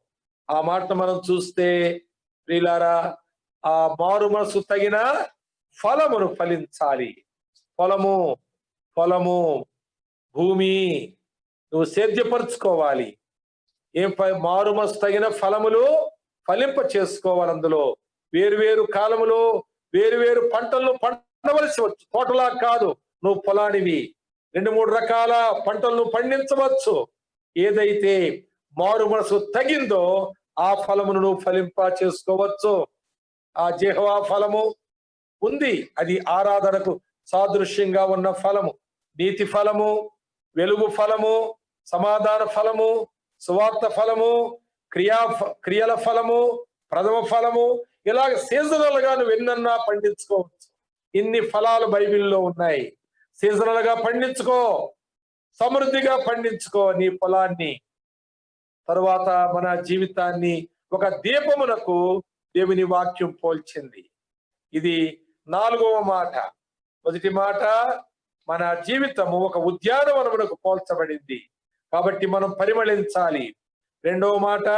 ఆ మాట మనం చూస్తే, ప్రియులారా, ఆ మారు మనసు తగిన ఫలమును ఫలించాలి. పొలము పొలము భూమి నువ్వు సేద్యపరుచుకోవాలి. మారు మనసు తగిన ఫలములు ఫలింప చేసుకోవాలి. అందులో వేరు కాలములో వేరు పంటలను పండవలసి వచ్చు. తోటలా కాదు, నువ్వు పొలానివి. 2-3 రకాల పంటలను పండించవచ్చు. ఏదైతే మారు మనసు తగిందో ఆ ఫలమును నువ్వు ఫలింప చేసుకోవచ్చు. ఆ జెహోవా ఫలము ఉంది, అది ఆరాధనకు సాదృశ్యంగా ఉన్న ఫలము. నీతి ఫలము, వెలుగు ఫలము, సమాధాన ఫలము, సువార్త ఫలము, క్రియల ఫలము, ప్రథమ ఫలము, ఇలాగ సీజనల్ గా నువ్వు ఎన్నన్నా పండించుకోవచ్చు. ఇన్ని ఫలాలు బైబిల్లో ఉన్నాయి. సీజనల్ గా పండించుకో, సమృద్ధిగా పండించుకో నీ పొలాన్ని. తరువాత మన జీవితాన్ని ఒక దీపమునకు దేవుని వాక్యం పోల్చింది. ఇది 4వ మాట. మొదటి మాట, మన జీవితము ఒక ఉద్యానవనమునకు పోల్చబడింది కాబట్టి మనం పరిమళించాలి. 2వ మాట,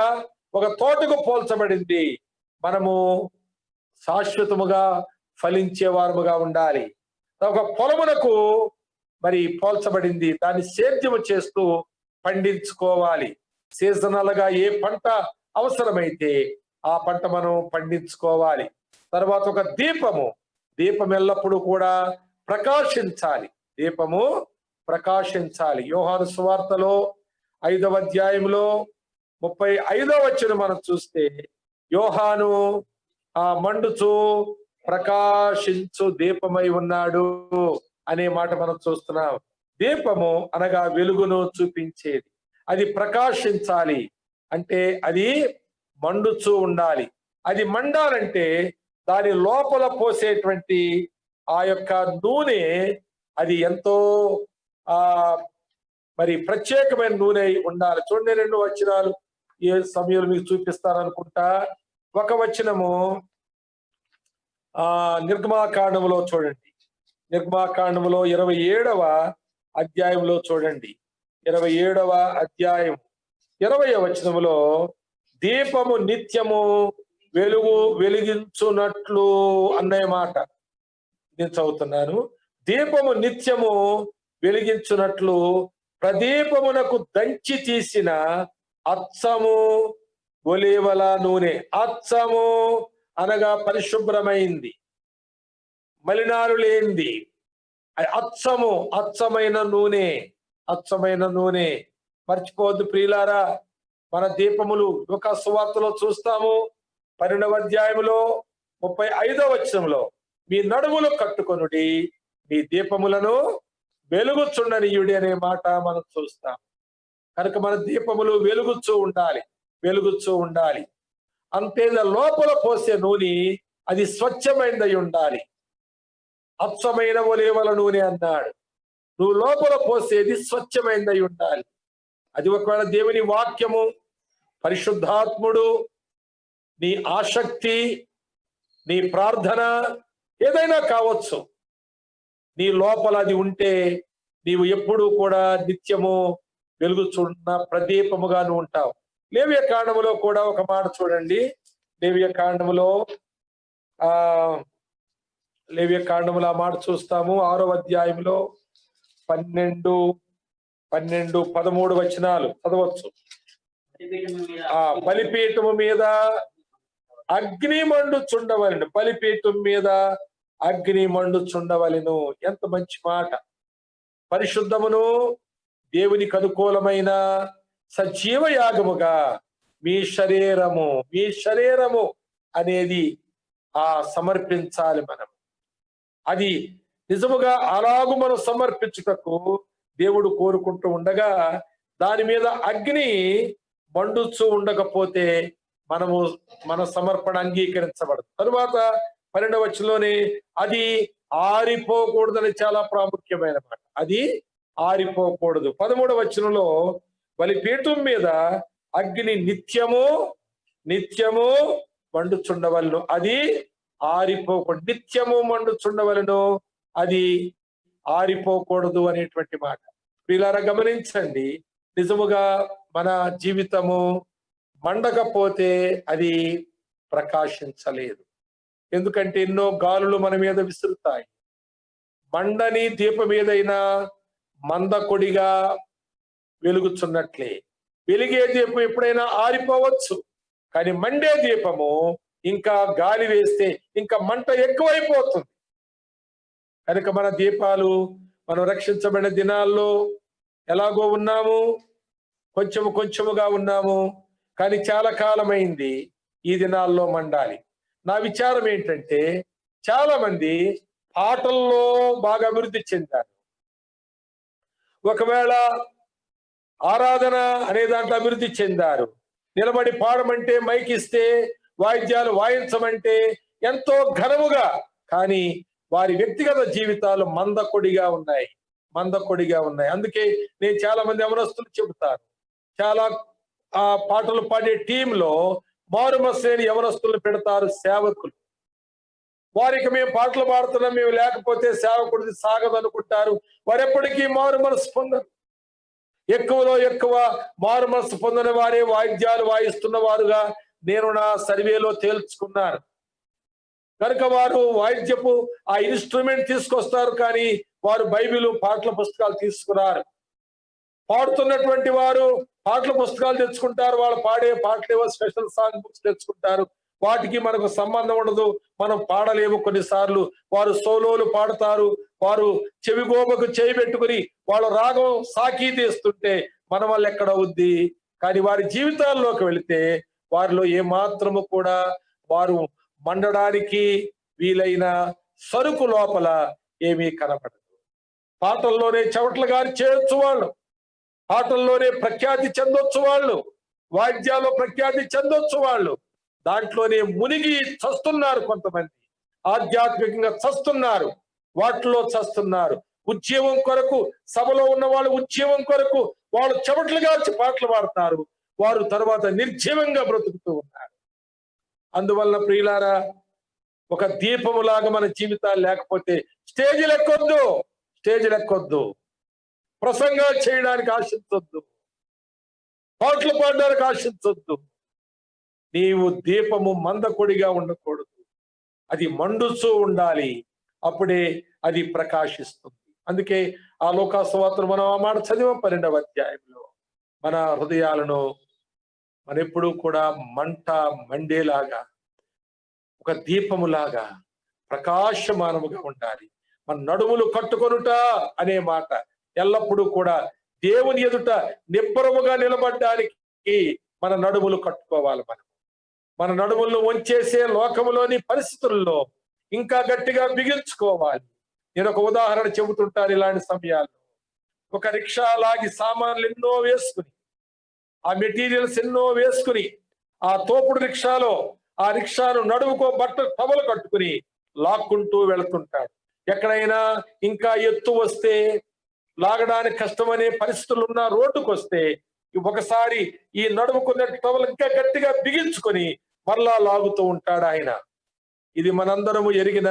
ఒక తోటకు పోల్చబడింది, మనము శాశ్వతముగా ఫలించే వారముగా ఉండాలి. ఒక పొలమునకు మరి పోల్చబడింది, దాన్ని సేద్యము చేస్తూ పండించుకోవాలి. సీజనల్ గా ఏ పంట అవసరమైతే ఆ పంట మనం పండించుకోవాలి. తర్వాత ఒక దీపం ఎల్లప్పుడూ కూడా ప్రకాశించాలి. దీపము ప్రకాశించాలి. యోహాను సువార్తలో 5వ అధ్యాయంలో 35వ వచనం మనం చూస్తే, యోహాను ఆ మండుచు ప్రకాశించు దీపమై ఉన్నాడు అనే మాట మనం చూస్తున్నాం. దీపము అనగా వెలుగును చూపించేది. అది ప్రకాశించాలి అంటే అది మండుచూ ఉండాలి. అది మండాలంటే దాని లోపల పోసేటువంటి ఆ యొక్క నూనె అది ఎంతో మరి ప్రత్యేకమైన నూనె ఉండాలి. చూడండి, 2 వచనాలు ఏ సమయంలో మీకు చూపిస్తారనుకుంటా. ఒక వచనము నిర్గమాకాండములో చూడండి. నిర్గమాకాండములో 27వ అధ్యాయంలో చూడండి. 27వ అధ్యాయం 20వ వచనములో, దీపము నిత్యము వెలిగించున్నట్లు అనే మాట నేను చదువుతున్నాను. దీపము నిత్యము వెలిగించున్నట్లు ప్రదీపమునకు దంచి తీసిన అచ్చము ఒలీవల నూనె. అచ్చము అనగా పరిశుభ్రమైంది, మలినాలు లేనిది. అచ్చమైన నూనె. మర్చిపోవద్దు ప్రియులారా, మన దీపములు ఒక సువార్తలో చూస్తాము. 12వ అధ్యాయములో 35వ వచనంలో, మీ నడుములు కట్టుకొనుడి, మీ దీపములను వెలుగుచుండనీయుడి అనే మాట మనం చూస్తాం. కనుక మన దీపములు వెలుగుచూ ఉండాలి. అంతే లోపల పోసే నూనె అది స్వచ్ఛమైనదై ఉండాలి. అచ్చమైన ఒలీవల నూనె అన్నాడు. నువ్వు లోపల పోసేది స్వచ్ఛమైనదై ఉండాలి. అది ఒకవేళ దేవుని వాక్యము, పరిశుద్ధాత్ముడు, నీ ఆసక్తి, నీ ప్రార్థన ఏదైనా కావచ్చు. నీ లోపల అది ఉంటే నీవు ఎప్పుడూ కూడా నిత్యము వెలుగుచున్న ప్రదీపముగా నువ్వు ఉంటావు. లేవియ కాండములో కూడా ఒక మాట చూడండి. లేవియ కాండములో ఆ మాట చూస్తాము. 6వ అధ్యాయంలో 12, 13 వచనాలు చదవచ్చు. బలిపీఠము మీద అగ్ని మండుచుండవలెను. బలిపీఠం మీద అగ్ని మండుచుండవలెను. ఎంత మంచి మాట! పరిశుద్ధమును దేవునికి అనుకూలమైన సజీవ యాగముగా మీ శరీరము అనేది సమర్పించాలి మనం. అది నిజముగా అలాగు మనం సమర్పించుటకు దేవుడు కోరుకుంటూ ఉండగా, దాని మీద అగ్ని మండుచూ ఉండకపోతే మన సమర్పణ అంగీకరించబడదు. తరువాత 12వ వచనంలోనే అది ఆరిపోకూడదని చాలా ప్రాముఖ్యమైన మాట. అది ఆరిపోకూడదు. 13వ వచనంలో, బలిపీఠం మీద అగ్ని నిత్యము మండుచుండవలను, అది ఆరిపోకూడదు. నిత్యము మండుచుండవలను, అది ఆరిపోకూడదు అనేటువంటి మాట. వీళ్ళారా గమనించండి, నిజముగా మన జీవితము మండకపోతే అది ప్రకాశించలేదు. ఎందుకంటే ఎన్నో గాలులు మన మీద విసురుతాయి. మండని దీపం ఏదైనా మందకొడిగా వెలుగుచున్నట్లే. వెలిగే దీపం ఎప్పుడైనా ఆరిపోవచ్చు, కానీ మండే దీపము ఇంకా గాలి వేస్తే ఇంకా మంట ఎక్కువైపోతుంది. కనుక మన దీపాలు, మనం రక్షించబడిన దినాల్లో ఎలాగో ఉన్నాము, కొంచెముగా ఉన్నాము, కానీ చాలా కాలమైంది ఈ దినాల్లో మండాలి. నా విచారం ఏంటంటే, చాలా మంది పాటల్లో బాగా అభివృద్ధి చెందారు. ఒకవేళ ఆరాధన అనే దాంట్లో అభివృద్ధి చెందారు. నిలబడి పాడమంటే, మైక్ ఇస్తే, వాయిద్యాలు వాయించమంటే ఎంతో ఘనముగా, కానీ వారి వ్యక్తిగత జీవితాలు మందకొడిగా ఉన్నాయి. అందుకే నేను చాలా మంది యవనస్తులు చెబుతాను, చాలా పాటలు పాడే టీంలో మారుమనసు లేని యవనస్తులు పెడతారు సేవకులు. వారికి మేము పాటలు పాడుతున్నాం, మేము లేకపోతే సేవకుడిది సాగదు అనుకుంటారు. వారెప్పటికీ మారు మనసు పొందరు. ఎక్కువలో ఎక్కువ మారు మనసు పొందని వారే వాయిద్యాలు వాయిస్తున్న వారుగా నేను నా సర్వేలో తేల్చుకున్నాను. కనుక వారు వాయిద్యపు ఆ ఇన్స్ట్రుమెంట్ తీసుకొస్తారు, కానీ వారు బైబిల్ పాటల పుస్తకాలు తీసుకున్నారు. పాడుతున్నటువంటి వారు పాటల పుస్తకాలు తెచ్చుకుంటారు, వాళ్ళు పాడే పాటలేవో స్పెషల్ సాంగ్ బుక్స్ తెచ్చుకుంటారు. వాటికి మనకు సంబంధం ఉండదు, మనం పాడలేము. కొన్నిసార్లు వారు సోలోలు పాడతారు, వారు చెవిగోబకు చేయి పెట్టుకుని వాళ్ళు రాగం సాకి తీస్తుంటే మన వల్ల ఎక్కడ అవుద్ది. కానీ వారి జీవితాల్లోకి వెళితే వారిలో ఏమాత్రము కూడా వారు మండడానికి వీలైన సరుకు లోపల ఏమీ కనపడదు. పాటల్లోనే చెవట్లు గారి చేయొచ్చు వాళ్ళు, పాటల్లోనే ప్రఖ్యాతి చెందొచ్చు వాళ్ళు, వాయిద్యాల్లో ప్రఖ్యాతి చెందొచ్చు వాళ్ళు. దాంట్లోనే మునిగి చస్తున్నారు కొంతమంది, ఆధ్యాత్మికంగా చస్తున్నారు, వాటిలో చస్తున్నారు. ఉద్యమం కొరకు సభలో ఉన్న వాళ్ళు ఉద్యమం కొరకు వాళ్ళు చెమట్లుగా పాటలు పాడతారు, వారు తర్వాత నిర్జీవంగా బ్రతుకుతూ ఉన్నారు. అందువల్ల ప్రియులారా, ఒక దీపములాగా మన జీవితాలు లేకపోతే స్టేజీలు ఎక్కొద్దు, ప్రసంగాలు చేయడానికి ఆశించొద్దు, పాటలు పాడడానికి ఆశించొద్దు. నీవు దీపము మందకొడిగా ఉండకూడదు, అది మండుతూ ఉండాలి, అప్పుడే అది ప్రకాశిస్తుంది. అందుకే ఆ లోకాసువార్తను మనం ఆ మాట చదివాం 12వ అధ్యాయంలో. మన హృదయాలను మన ఎప్పుడూ కూడా మండేలాగా, ఒక దీపములాగా ప్రకాశమానముగా ఉండాలి. మన నడుములు కట్టుకొనుట అనే మాట ఎల్లప్పుడూ కూడా దేవుని ఎదుట నిబ్బరముగా నిలబడ్డానికి మన నడుములు కట్టుకోవాలి. మన నడుములను వంచేసే లోకములోని పరిస్థితుల్లో ఇంకా గట్టిగా బిగించుకోవాలి. నేను ఒక ఉదాహరణ చెబుతుంటాను. ఇలాంటి సమయాల్లో ఒక రిక్షా లాగి సామాన్లు ఎన్నో వేసుకుని, ఆ మెటీరియల్స్ ఎన్నో వేసుకుని, ఆ తోపుడు రిక్షాలో ఆ రిక్షాను నడుముకో బట్ట టవలు కట్టుకుని లాక్కుంటూ వెళుతుంటాడు. ఎక్కడైనా ఇంకా ఎత్తు వస్తే, లాగడానికి కష్టమనే పరిస్థితులు ఉన్న రోడ్డుకు వస్తే ఒకసారి ఈ నడుముకున్న టవలు ఇంకా గట్టిగా బిగించుకొని మరలా లాగుతూ ఉంటాడు ఆయన. ఇది మనందరము ఎరిగిన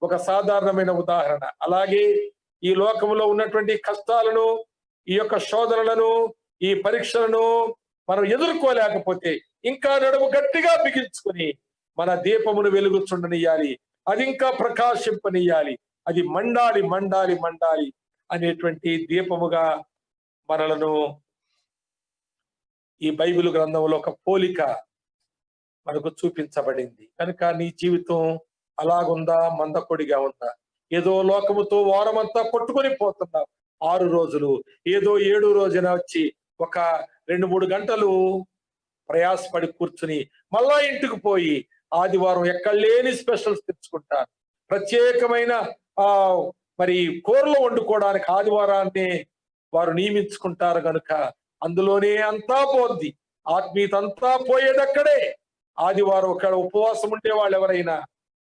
ఒక సాధారణమైన ఉదాహరణ. అలాగే ఈ లోకంలో ఉన్నటువంటి కష్టాలను, ఈ యొక్క శోధనలను, ఈ పరీక్షలను మనం ఎదుర్కోలేకపోతే ఇంకా నడుము గట్టిగా బిగించుకుని మన దీపమును వెలుగుచుండనియాలి, అది ఇంకా ప్రకాశింపనియాలి, అది మండాలి అనేటువంటి దీపముగా మనలను ఈ బైబిల్ గ్రంథంలో ఒక పోలిక మనకు చూపించబడింది. కనుక నీ జీవితం అలాగుందా, మందకొడిగా ఉందా? ఏదో లోకముతో వారమంతా కొట్టుకొని పోతున్నావు 6 రోజులు, ఏదో 7 రోజున వచ్చి ఒక 2-3 గంటలు ప్రయాసపడి కూర్చుని మళ్ళా ఇంటికి పోయి ఆదివారం ఎక్కడ లేని స్పెషల్స్ తెచ్చుకుంటారు. ప్రత్యేకమైన మరి కూరలు వండుకోవడానికి ఆదివారాన్ని వారు నియమించుకుంటారు. కనుక అందులోనే అంతా పోద్ది, ఆత్మీయత అంతా పోయేదక్కడే. ఆదివారం ఒక ఉపవాసం ఉండే వాళ్ళు ఎవరైనా,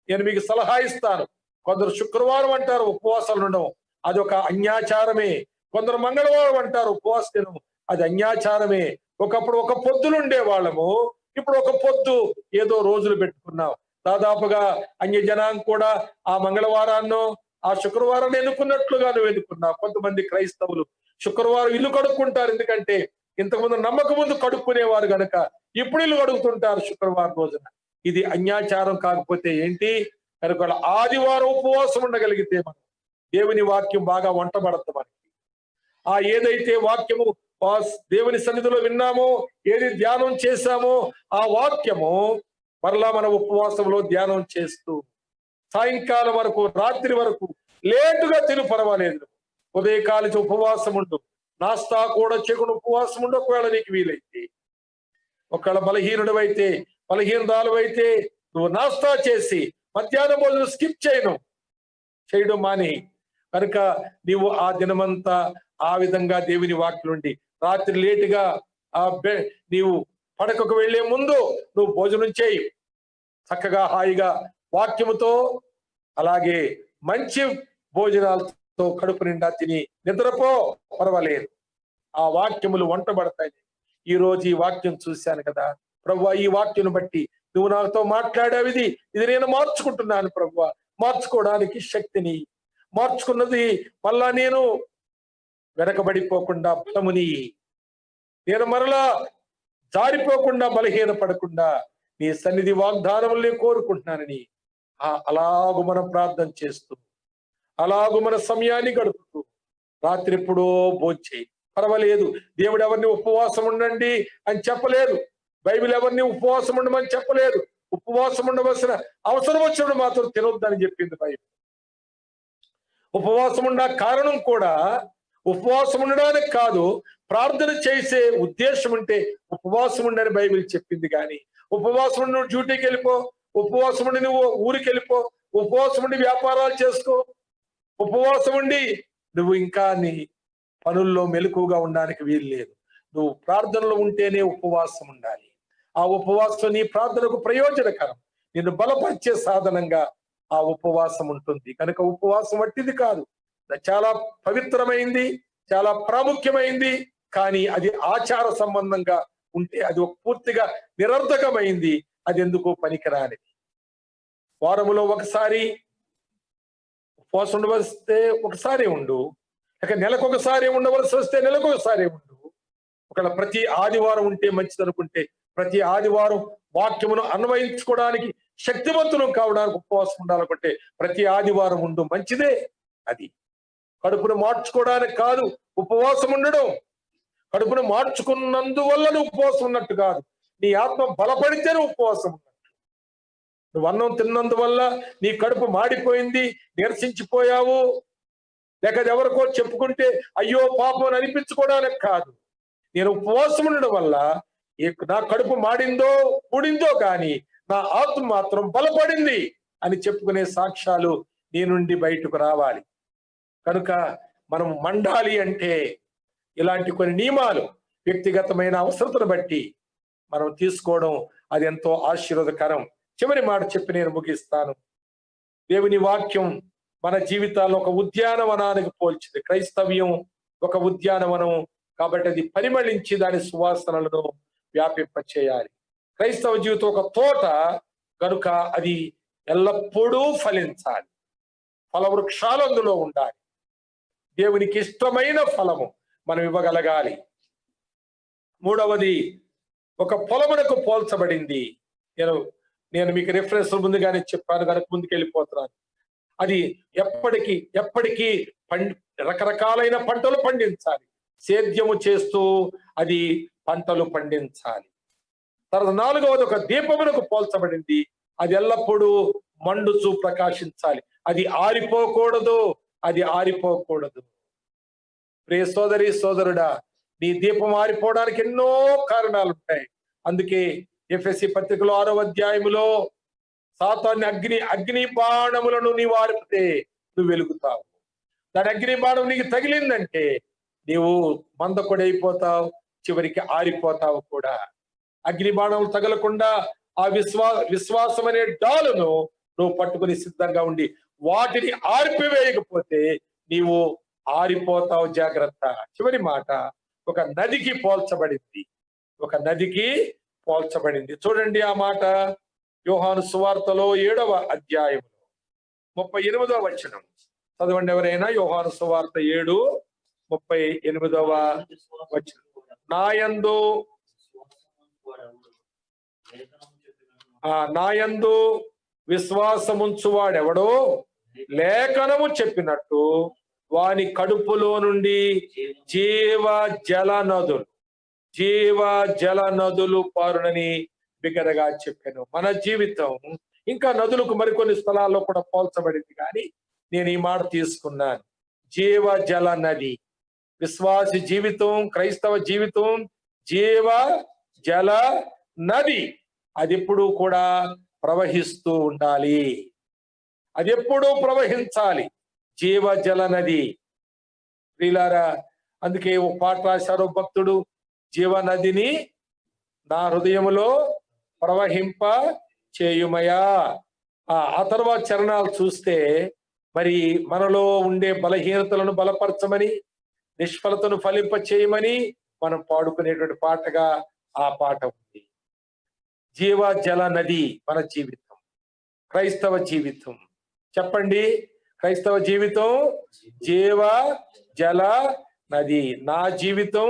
నేను మీకు సలహా ఇస్తాను. కొందరు శుక్రవారం అంటారు ఉపవాసాలు ఉండవు, అది ఒక అన్యాచారమే. కొందరు మంగళవారం అంటారు ఉపవాసం, అది అన్యాచారమే. ఒకప్పుడు ఒక పొద్దులుండే వాళ్ళము, ఇప్పుడు ఒక పొద్దు ఏదో రోజులు పెట్టుకున్నాం. దాదాపుగా అన్య జనాంగం కూడా ఆ మంగళవారాన్నో ఆ శుక్రవారం ఎన్నుకున్నట్లుగా నువ్వు ఎన్నుకున్నావు. కొంతమంది క్రైస్తవులు శుక్రవారం ఇల్లు కడుక్కుంటారు, ఎందుకంటే ఇంతకుముందు నమ్మక ముందు కడుక్కునేవారు గనక ఇప్పుడు ఇల్లు కడుగుతుంటారు శుక్రవారం రోజున. ఇది అన్యాచారం కాకపోతే ఏంటి? కనుక ఆదివారం ఉపవాసం ఉండగలిగితే మనం దేవుని వాక్యం బాగా వంటబడతాం మనకి. ఏదైతే వాక్యము దేవుని సన్నిధిలో విన్నామో, ఏది ధ్యానం చేశామో ఆ వాక్యము మరలా మన ఉపవాసంలో ధ్యానం చేస్తూ సాయంకాలం వరకు, రాత్రి వరకు లేటుగా తిను పర్వాలేదు, ఉదయకాలం ఉపవాసం ఉండు, నాస్తా కూడా చేయకుండా ఉపవాసం ఉండు. ఒకవేళ నీకు వీలైతే, ఒకవేళ బలహీనరాలు అయితే నువ్వు నాస్తా చేసి మధ్యాహ్నం భోజనం స్కిప్ చేయడం మాని. కనుక నీవు ఆ దినమంతా ఆ విధంగా దేవుని వాక్యం నుండి రాత్రి లేటుగా నీవు పడకకు వెళ్లే ముందు నువ్వు భోజనం చేయి, చక్కగా హాయిగా వాక్యముతో, అలాగే మంచి భోజనాలతో కడుపు నిండా తిని నిద్రపో, పర్వాలేదు. ఆ వాక్యములు వంటబడతాయి. ఈ రోజు ఈ వాక్యం చూశాను కదా ప్రభువా, ఈ వాక్యం బట్టి నువ్వు నాతో మాట్లాడావిది, ఇది నేను మార్చుకుంటున్నాను ప్రభువా. మార్చుకోవడానికి శక్తిని, మార్చుకున్నది మళ్ళా నేను వెనకబడిపోకుండా బలముని, నేను మరలా జారిపోకుండా బలహీన పడకుండా నీ సన్నిధి వాగ్దానములనే కోరుకుంటున్నానని అలాగూ మనం ప్రార్థన చేస్తూ, అలాగూ మన సమయాన్ని గడుపుతూ రాత్రి ఎప్పుడో భోంచేయి, పర్వాలేదు. దేవుడు ఎవరిని ఉపవాసం ఉండండి అని చెప్పలేదు, బైబిల్ ఎవరిని ఉపవాసం ఉండమని చెప్పలేదు. ఉపవాసం ఉండవలసిన అవసరం వచ్చినప్పుడు మాత్రం తినొద్దని చెప్పింది బైబిల్. ఉపవాసం ఉన్న కారణం కూడా ఉపవాసం ఉండడానికి కాదు, ప్రార్థన చేసే ఉద్దేశం ఉంటే ఉపవాసం ఉండని బైబిల్ చెప్పింది. కానీ ఉపవాసం ఉండి నువ్వు డ్యూటీకి వెళ్ళిపో, ఉపవాసం ఉండి నువ్వు ఊరికి వెళ్ళిపో, ఉపవాసం ఉండి వ్యాపారాలు చేసుకో, ఉపవాసం ఉండి నువ్వు ఇంకా నీ పనుల్లో మెలకుగా ఉండడానికి వీలు లేదు. నువ్వు ప్రార్థనలో ఉంటేనే ఉపవాసం ఉండాలి. ఆ ఉపవాసం నీ ప్రార్థనకు ప్రయోజనకరం, నిన్ను బలపరిచే సాధనంగా ఆ ఉపవాసం ఉంటుంది. కనుక ఉపవాసం వట్టిది కాదు, చాలా పవిత్రమైంది, చాలా ప్రాముఖ్యమైంది. కానీ అది ఆచార సంబంధంగా ఉంటే అది పూర్తిగా నిరర్ధకమైంది, అది ఎందుకు పనికిరానిది. వారములో ఒకసారి ఉపవాసం ఉండవలస్తే ఒకసారి ఉండు, లేక నెలకొకసారి ఉండవలసి వస్తే నెలకొకసారి ఉండు. ఒకవేళ ప్రతి ఆదివారం ఉంటే మంచిది అనుకుంటే ప్రతి ఆదివారం వాక్యమును అన్వయించుకోవడానికి, శక్తివంతులు కావడానికి ఉపవాసం ఉండాలనుకుంటే ప్రతి ఆదివారం ఉండు, మంచిదే. అది కడుపును మార్చుకోవడానికి కాదు ఉపవాసం ఉండడం, కడుపును మార్చుకున్నందువల్ల నువ్వు ఉపవాసం ఉన్నట్టు కాదు, నీ ఆత్మ బలపడితేనే ఉపవాసం ఉన్నట్టు. నువ్వు అన్నం తిన్నందువల్ల నీ కడుపు మాడిపోయింది, నిరసించిపోయావు, లేక ఎవరికో చెప్పుకుంటే అయ్యో పాపం అని అనిపించుకోవడానికి కాదు. నేను ఉపవాసం ఉండడం వల్ల నా కడుపు మాడిందో కూడిందో కానీ నా ఆత్మ మాత్రం బలపడింది అని చెప్పుకునే సాక్ష్యాలు నీ నుండి బయటకు రావాలి. కనుక మనం మండాలి అంటే ఇలాంటి కొన్ని నియమాలు వ్యక్తిగతమైన అవసరతను బట్టి మనం తీసుకోవడం అది ఎంతో ఆశీర్వాదకరం. చివరి మాట చెప్పి నేను ముగిస్తాను. దేవుని వాక్యం మన జీవితాల్లో ఒక ఉద్యానవనానికి పోల్చింది. క్రైస్తవ్యం ఒక ఉద్యానవనం కాబట్టి అది పరిమళించి దాని సువాసనలను వ్యాపింపచేయాలి. క్రైస్తవ జీవితం ఒక తోట కనుక అది ఎల్లప్పుడూ ఫలించాలి, ఫలవృక్షాలు అందులో ఉండాలి, దేవునికి ఇష్టమైన ఫలము మనం ఇవ్వగలగాలి. మూడవది ఒక పొలమునకు పోల్చబడింది. నేను మీకు రిఫరెన్స్ ముందుగానే చెప్పాను కనుక ముందుకు వెళ్ళిపోతున్నాను. అది ఎప్పటికీ రకరకాలైన పంటలు పండించాలి, సేద్యము చేస్తూ అది పంటలు పండించాలి. తర్వాత నాలుగవది ఒక దీపమునకు పోల్చబడింది. అది ఎల్లప్పుడూ మండుచూ ప్రకాశించాలి, అది ఆరిపోకూడదు. ప్రియ సోదరి సోదరుడా, నీ దీపం ఆరిపోవడానికి ఎన్నో కారణాలు ఉంటాయి. అందుకే ఎఫెసీ పత్రికలో 6వ అధ్యాయములో సాతాను అగ్ని బాణములను నీవు ఆరిపితే నువ్వు వెలుగుతావు. దాని అగ్ని బాణం నీకు తగిలిందంటే నీవు మందకొడైపోతావు, చివరికి ఆరిపోతావు కూడా. అగ్ని బాణం తగలకుండా ఆ విశ్వాసం అనే డాలును నువ్వు పట్టుకుని సిద్ధంగా ఉండి వాటిని ఆర్పివేయకపోతే నీవు ఆరిపోతావు, జాగ్రత్త. చివరి మాట ఒక నదికి పోల్చబడింది. చూడండి ఆ మాట యోహాను సువార్తలో 7వ అధ్యాయంలో 38వ వచనం. చదవండి ఎవరైనా. యోహాను సువార్త 7:38 వచనం. నాయందు విశ్వాసముంచువాడెవడో లేఖనము చెప్పినట్టు వాని కడుపులో నుండి జీవ జల నదులు పారునని బిగ్గరగా చెప్పాను. మన జీవితం ఇంకా నదులకు మరికొన్ని స్థలాల్లో కూడా పోల్చబడింది, కానీ నేను ఈ మాట తీసుకున్నాను. జీవ జల నది. విశ్వాసి జీవితం, క్రైస్తవ జీవితం జీవ జల నది. అది ఎప్పుడూ కూడా ప్రవహిస్తూ ఉండాలి, అది ఎప్పుడూ ప్రవహించాలి. జీవ జల నది. ప్రియులారా, అందుకే ఓ పాట రాశారు భక్తుడు, జీవనదిని నా హృదయములో ప్రవహింప చేయుమయా. ఆ తర్వాత చరణాలు చూస్తే మరి మనలో ఉండే బలహీనతలను బలపరచమని, నిష్ఫలతను ఫలింప చేయమని మనం పాడుకునేటువంటి పాటగా ఆ పాట ఉంది. జీవ జల నది మన జీవితం, క్రైస్తవ జీవితం. చెప్పండి, క్రైస్తవ జీవితం జీవ జల నది. నా జీవితం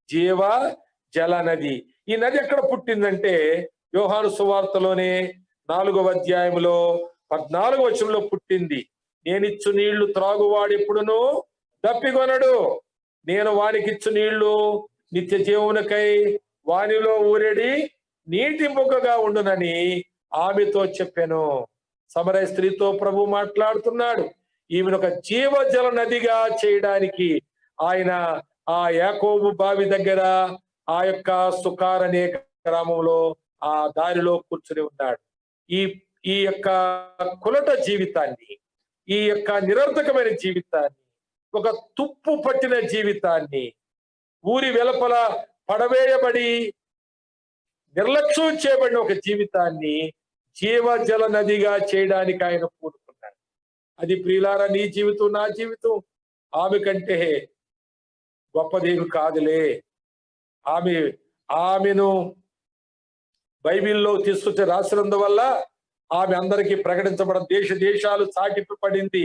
జీవ జల నది. ఈ నది ఎక్కడ పుట్టిందంటే యోహాను సువార్తలోనే 4వ అధ్యాయంలో 14వ వచనంలో పుట్టింది. నేనిచ్చు నీళ్లు త్రాగువాడు ఎప్పుడును దప్పికొనడు, నేను వానికిచ్చు నీళ్లు నిత్య జీవమునకై వానిలో ఊరేడి నీటి మొగ్గగా ఉండునని ఆమెతో చెప్పాను. సమరయ స్త్రీతో ప్రభు మాట్లాడుతున్నాడు. ఈమెను ఒక జీవ జల నదిగా చేయడానికి ఆయన ఆ యాకోబు బావి దగ్గర ఆ యొక్క సుకార్ అనే గ్రామంలో ఆ దారిలో కూర్చుని ఉన్నాడు. ఈ యొక్క కులట జీవితాన్ని, ఈ యొక్క నిరర్థకమైన జీవితాన్ని, ఒక తుప్పు పట్టిన జీవితాన్ని, ఊరి వెలుపల పడవేయబడి నిర్లక్ష్యం చేయబడిన ఒక జీవితాన్ని జీవ జల నదిగా చేయడానికి ఆయన పూనుకున్నాడు. అది ప్రియులారా, నీ జీవితం నా జీవితం ఆమె కంటే గొప్పదేమి కాదులే. ఆమెను బైబిల్లో తీసుకొచ్చి రాసినందువల్ల ఆమె అందరికీ ప్రకటించబడ దేశాలు సాటింపు పడింది.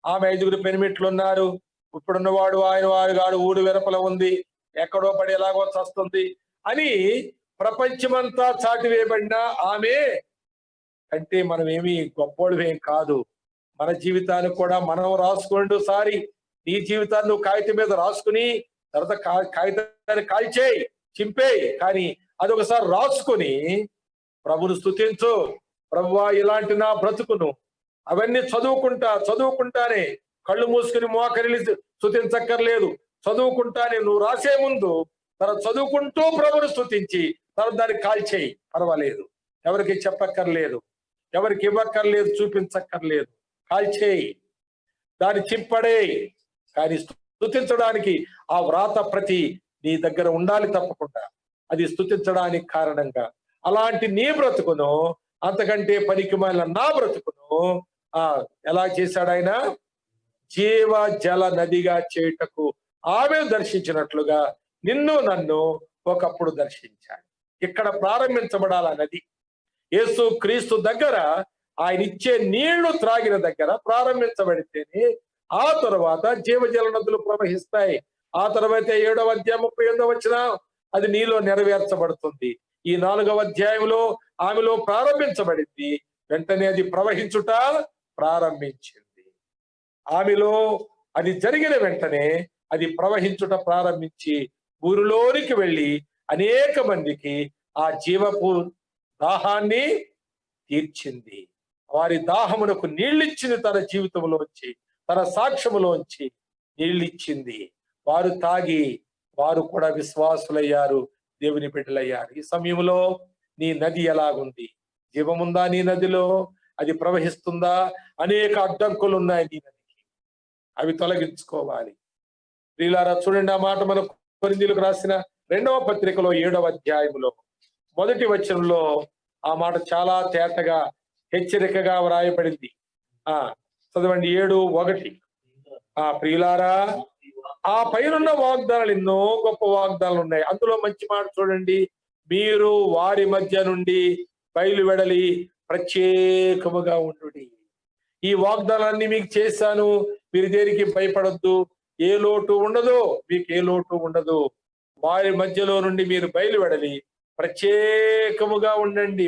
ఆమె 5 పెనిమిట్లు ఉన్నారు. ఇప్పుడున్నవాడు ఆయన వాడు గాడు ఊరు వెరపల ఉంది, ఎక్కడో పడి ఎలాగో చస్తుంది అని ప్రపంచమంతా చాటివేయబడిన ఆమె అంటే మనం ఏమి గొప్పోళ్ళమేం కాదు. మన జీవితాన్ని కూడా మనం రాసుకోండి. ఒకసారి నీ జీవితాన్ని నువ్వు కాగితం మీద రాసుకుని తర్వాత కాగితాన్ని కాల్చేయి, చింపేయి, కానీ అది ఒకసారి రాసుకుని ప్రభుని స్తుతించు. ప్రభువా, ఇలాంటి నా బ్రతుకును అవన్నీ చదువుకుంటానే కళ్ళు మూసుకుని మోకరిల్లి స్తుతించక్కర్లేదు. చదువుకుంటానే నువ్వు రాసే ముందు తర్వాత చదువుకుంటూ ప్రభుని స్తుతించి తర్వాత దాన్ని కాల్చేయి, పర్వాలేదు. ఎవరికి చెప్పక్కర్లేదు, ఎవరికి ఇవ్వక్కర్లేదు, చూపించక్కర్లేదు. కాల్చేయి, దాన్ని చింపడే. కానీ స్తుతించడానికి ఆ వ్రాత ప్రతి నీ దగ్గర ఉండాలి తప్పకుండా. అది స్తుతించడానికి కారణంగా. అలాంటి నీ బ్రతుకును, అంతకంటే పనికిమాలిన నా బ్రతుకును ఎలా చేశాడు ఆయన? జీవ జల నదిగా చేయుటకు ఆమెను దర్శించినట్లుగా నిన్ను నన్ను ఒకప్పుడు దర్శించాడు. ఇక్కడ ప్రారంభించబడాల నది. యేసు క్రీస్తు దగ్గర ఆయన ఇచ్చే నీళ్లు త్రాగిన దగ్గర ప్రారంభించబడితేనే ఆ తర్వాత జీవజల నదులు ప్రవహిస్తాయి. ఆ తర్వాత 7వ అధ్యాయం 38వ వచనం అది నీలో నెరవేర్చబడుతుంది. ఈ 4వ అధ్యాయంలో ఆమెలో ప్రారంభించబడింది. వెంటనే అది ప్రవహించుట ప్రారంభించింది. ఆమెలో అది జరిగిన వెంటనే అది ప్రవహించుట ప్రారంభించి ఊరిలోనికి వెళ్ళి అనేక మందికి ఆ జీవపు దాహాన్ని తీర్చింది. వారి దాహమునకు నీళ్ళిచ్చింది. తన జీవితంలోంచి, తన సాక్ష్యములోంచి నీళ్ళిచ్చింది. వారు తాగి వారు కూడా విశ్వాసులయ్యారు, దేవుని బిడ్డలయ్యారు. ఈ సమయంలో నీ నది ఎలాగుంది? జీవముందా నీ నదిలో? అది ప్రవహిస్తుందా? అనేక అడ్డంకులు ఉన్నాయి నీ నదికి, అవి తొలగించుకోవాలి. ప్రియులారా, చూడండి ఆ మాట మన కొరింథీయులకు రాసిన 2వ పత్రికలో 7వ అధ్యాయంలో 1వ వచనంలో ఆ మాట చాలా తేటగా హెచ్చరికగా వ్రాయబడింది. చదవండి 7:1. ప్రియులారా, ఆ పైనున్న వాగ్దానాలు ఎన్నో గొప్ప వాగ్దానాలు ఉన్నాయి. అందులో మంచి మాట చూడండి. మీరు వారి మధ్య నుండి బయలువెడలి ప్రత్యేకముగా ఉండుడి. ఈ వాగ్దానాన్ని మీకు చేశాను, మీరు దేనికి భయపడొద్దు, ఏ లోటు ఉండదు, మీకు ఏ లోటు ఉండదు. వారి మధ్యలో నుండి మీరు బయలువెడలి ప్రత్యేకంగా ఉండండి.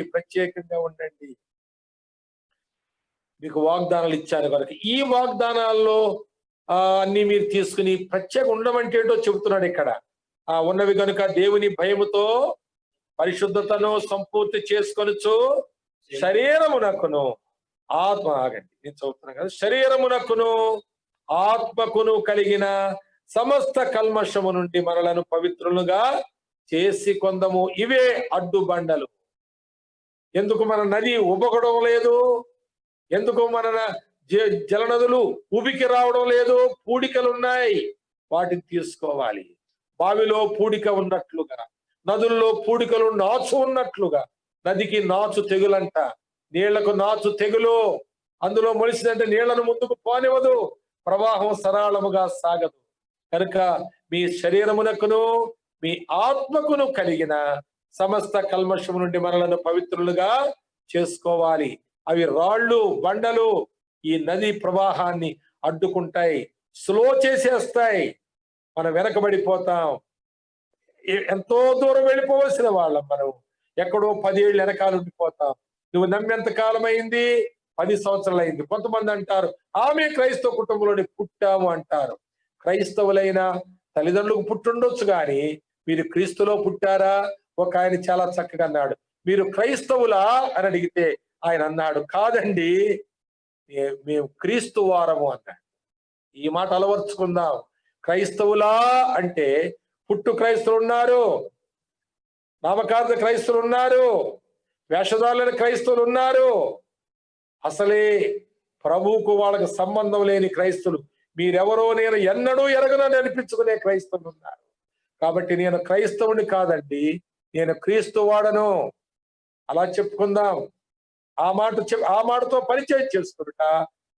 మీకు వాగ్దానాలు ఇచ్చాను కనుక ఈ వాగ్దానాల్లో అన్ని మీరు తీసుకుని ప్రత్యేక ఉండమంటే ఏంటో చెబుతున్నాడు ఇక్కడ. ఉన్నవి కనుక దేవుని భయముతో పరిశుద్ధతను సంపూర్తి చేసుకొనుచు శరీరమునకును ఆగండి నేను చదువుతున్నాను కదా, శరీరమునకును ఆత్మకును కలిగిన సమస్త కల్మషము నుండి మనలను పవిత్రులుగా చేసి కొందము. ఇవే అడ్డుబండలు. ఎందుకు మన నది ఉబగడం లేదు, ఎందుకు మన జలనదులు ఉబికి రావడం లేదు? పూడికలున్నాయి, వాటిని తీసుకోవాలి. బావిలో పూడిక ఉన్నట్లుగా, నదుల్లో పూడికలు నాచు ఉన్నట్లుగా, నదికి నాచు తెగులంట, నీళ్లకు నాచు తెగులు. అందులో మొలిసిందంటే నీళ్లను ముందుకు పోనివ్వదు, ప్రవాహం సరళముగా సాగదు. కనుక మీ శరీరమునకును మీ ఆత్మకును కలిగిన సమస్త కల్మషము నుండి మనలను పవిత్రులుగా చేసుకోవాలి. అవి రాళ్ళు బండలు ఈ నది ప్రవాహాన్ని అడ్డుకుంటాయి, స్లో చేసేస్తాయి. మనం వెనకబడిపోతాం. ఎంతో దూరం వెళ్ళిపోవలసిన వాళ్ళం మనం, ఎక్కడో 10 ఏళ్ళు వెనకాల ఉండిపోతాం. నువ్వు నమ్మేంత కాలం అయింది? 10 సంవత్సరాలు అయింది. కొంతమంది అంటారు ఆమె క్రైస్తవ కుటుంబంలోని పుట్టాము అంటారు. క్రైస్తవులైన తల్లిదండ్రులకు పుట్టుండొచ్చు, కానీ మీరు క్రీస్తులో పుట్టారా? ఒక ఆయన చాలా చక్కగా అన్నాడు, మీరు క్రైస్తవులా అని అడిగితే ఆయన అన్నాడు, కాదండి మేము క్రీస్తు వారము అన్నాడు. ఈ మాట అలవర్చుకుందాం. క్రైస్తవులా అంటే పుట్టు క్రైస్తవులు ఉన్నారు, నామకార్థ క్రైస్తవులు ఉన్నారు, వేషధారులైన క్రైస్తవులు ఉన్నారు. అసలే ప్రభువుకు వాళ్ళకి సంబంధం లేని క్రైస్తవులు, మీరెవరో నేను ఎన్నడూ ఎరగనని అనిపించుకునే క్రైస్తవులు ఉన్నారు. కాబట్టి నేను క్రైస్తవుని కాదండి, నేను క్రీస్తు వాడను అలా చెప్పుకుందాం. ఆ మాటతో పరిచయం చేసుకున్నట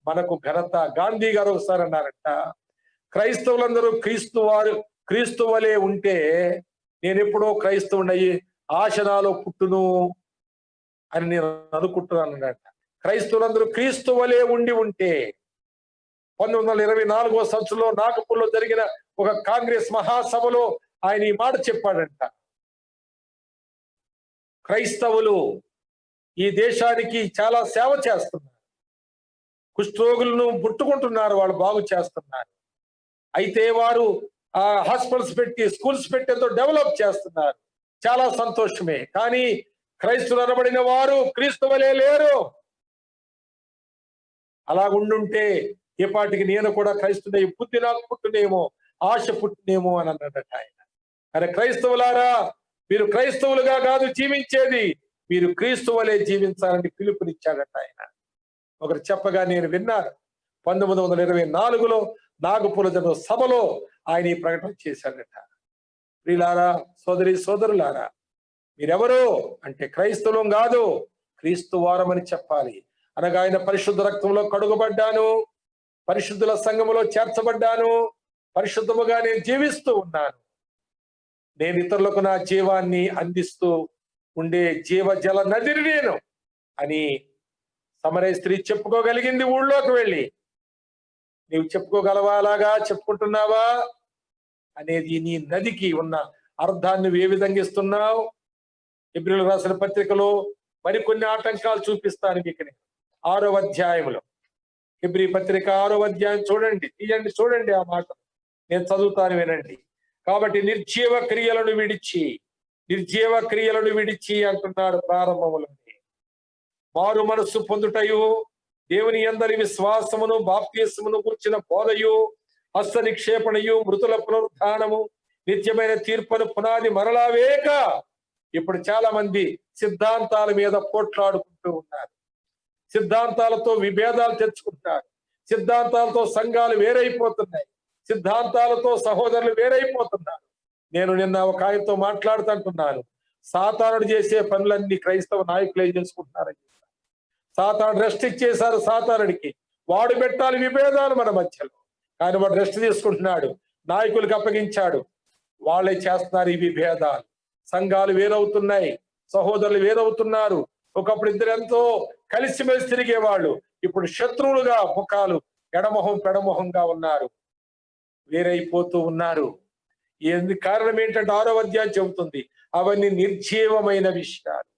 మనకు ఘనత. గాంధీ గారు ఒకసారి అన్నారంట, క్రైస్తవులందరూ క్రీస్తు వలె ఉంటే నేను ఎప్పుడో క్రైస్తవుడయ్యి ఆశనాలో పుట్టును అని నేను అనుకుంటున్నానంట. క్రైస్తవులందరూ క్రీస్తు వలె ఉంటే 1924వ సంవత్సరంలో నాగపూర్లో జరిగిన ఒక కాంగ్రెస్ మహాసభలో ఆయన ఈ మాట చెప్పాడంట, క్రైస్తవులు ఈ దేశానికి చాలా సేవ చేస్తున్నారు, కుష్ఠరోగులను పుట్టుకుంటున్నారు, వాళ్ళు బాగు చేస్తున్నారు. అయితే వారు హాస్పిటల్స్ పెట్టి స్కూల్స్ పెట్టి ఎంతో డెవలప్ చేస్తున్నారు, చాలా సంతోషమే. కానీ క్రైస్తవులు అనబడిన వారు క్రీస్తు వలె లేరు. అలా ఉండుంటే ఏ పాటికి నేను కూడా క్రైస్తవుడై బుద్ధి నాకు పుట్టునేమో, ఆశ పుట్టునేమో అని అన్నాడట ఆయన. అరే క్రైస్తవులారా, మీరు క్రైస్తవులుగా కాదు జీవించేది, మీరు క్రీస్తు వలె జీవించాలని పిలుపునిచ్చాడట ఆయన. ఒకరు చెప్పగా నేను విన్నాను. 1924లో నాగపూర్ జరిగిన సభలో ఆయన ఈ ప్రకటన చేశాడట. ప్రియులారా, సోదరులారా, మీరెవరు అంటే క్రైస్తవులం కాదు, క్రీస్తు వారమని చెప్పాలి. అనగా ఆయన పరిశుద్ధ రక్తంలో కడుగబడ్డాను, పరిశుద్ధుల సంఘములో చేర్చబడ్డాను, పరిశుద్ధముగా నేను జీవిస్తూ ఉన్నాను. నేను ఇతరులకు నా జీవాన్ని అందిస్తూ ఉండే జీవ జల నదిని నేను అని సమరయ స్త్రీ చెప్పుకోగలిగింది ఊళ్ళోకి వెళ్ళి. నీవు చెప్పుకోగలవా? అలాగా చెప్పుకుంటున్నావా అనేది నీ నదికి ఉన్న అర్థాన్ని నువ్వు ఏ విధంగా ఇస్తున్నావు? హెబ్రీయులకు రాసిన పత్రికలో మరికొన్ని ఆటంకాలు చూపిస్తాను మీకు. 6వ అధ్యాయంలో, హెబ్రీ పత్రిక 6వ అధ్యాయం చూడండి ఆ మాట నేను చదువుతాను, వినండి. కాబట్టి నిర్జీవ క్రియలను విడిచి అంటున్నాడు ప్రారంభములోనే. మారు మనస్సు పొందుటయు, దేవుని యందలి విశ్వాసమును బాప్తిస్మమును కూర్చిన బోధయు, హస్త నిక్షేపణయు, మృతుల పునరుద్ధానము, నిత్యమైన తీర్పును పునాది మరలా వేక. ఇప్పుడు చాలా మంది సిద్ధాంతాల మీద పోట్లాడుకుంటూ ఉన్నారు, సిద్ధాంతాలతో విభేదాలు తెచ్చుకుంటారు, సిద్ధాంతాలతో సంఘాలు వేరైపోతున్నాయి, సిద్ధాంతాలతో సహోదరులు వేరైపోతున్నారు. నేను నిన్న ఒక ఆయనతో మాట్లాడుతుంటున్నాను, సాతానుడు చేసే పనులన్నీ క్రైస్తవ నాయకులే చేసుకుంటున్నారని చెప్పారు. సాతానుడు రెస్ట్ ఇచ్చేశారు సాతానుడికి, వాడు పెట్టాలి విభేదాలు మన మధ్యలో, కానీ వాడు రెస్ట్ తీసుకుంటున్నాడు, నాయకులకు అప్పగించాడు, వాళ్ళే చేస్తున్నారు ఈ విభేదాలు. సంఘాలు వేరవుతున్నాయి, సహోదరులు వేరవుతున్నారు. ఒకప్పుడు ఇద్దరు ఎంతో కలిసిమెలిసి తిరిగేవాళ్ళు, ఇప్పుడు శత్రువులుగా ముఖాలు ఎడమొహం పెడమొహంగా ఉన్నారు, వేరైపోతూ ఉన్నారు. ఎందుకు కారణం ఏంటంటే 6వ అధ్యాయం చెబుతుంది, అవన్నీ నిర్జీవమైన విషయాలు,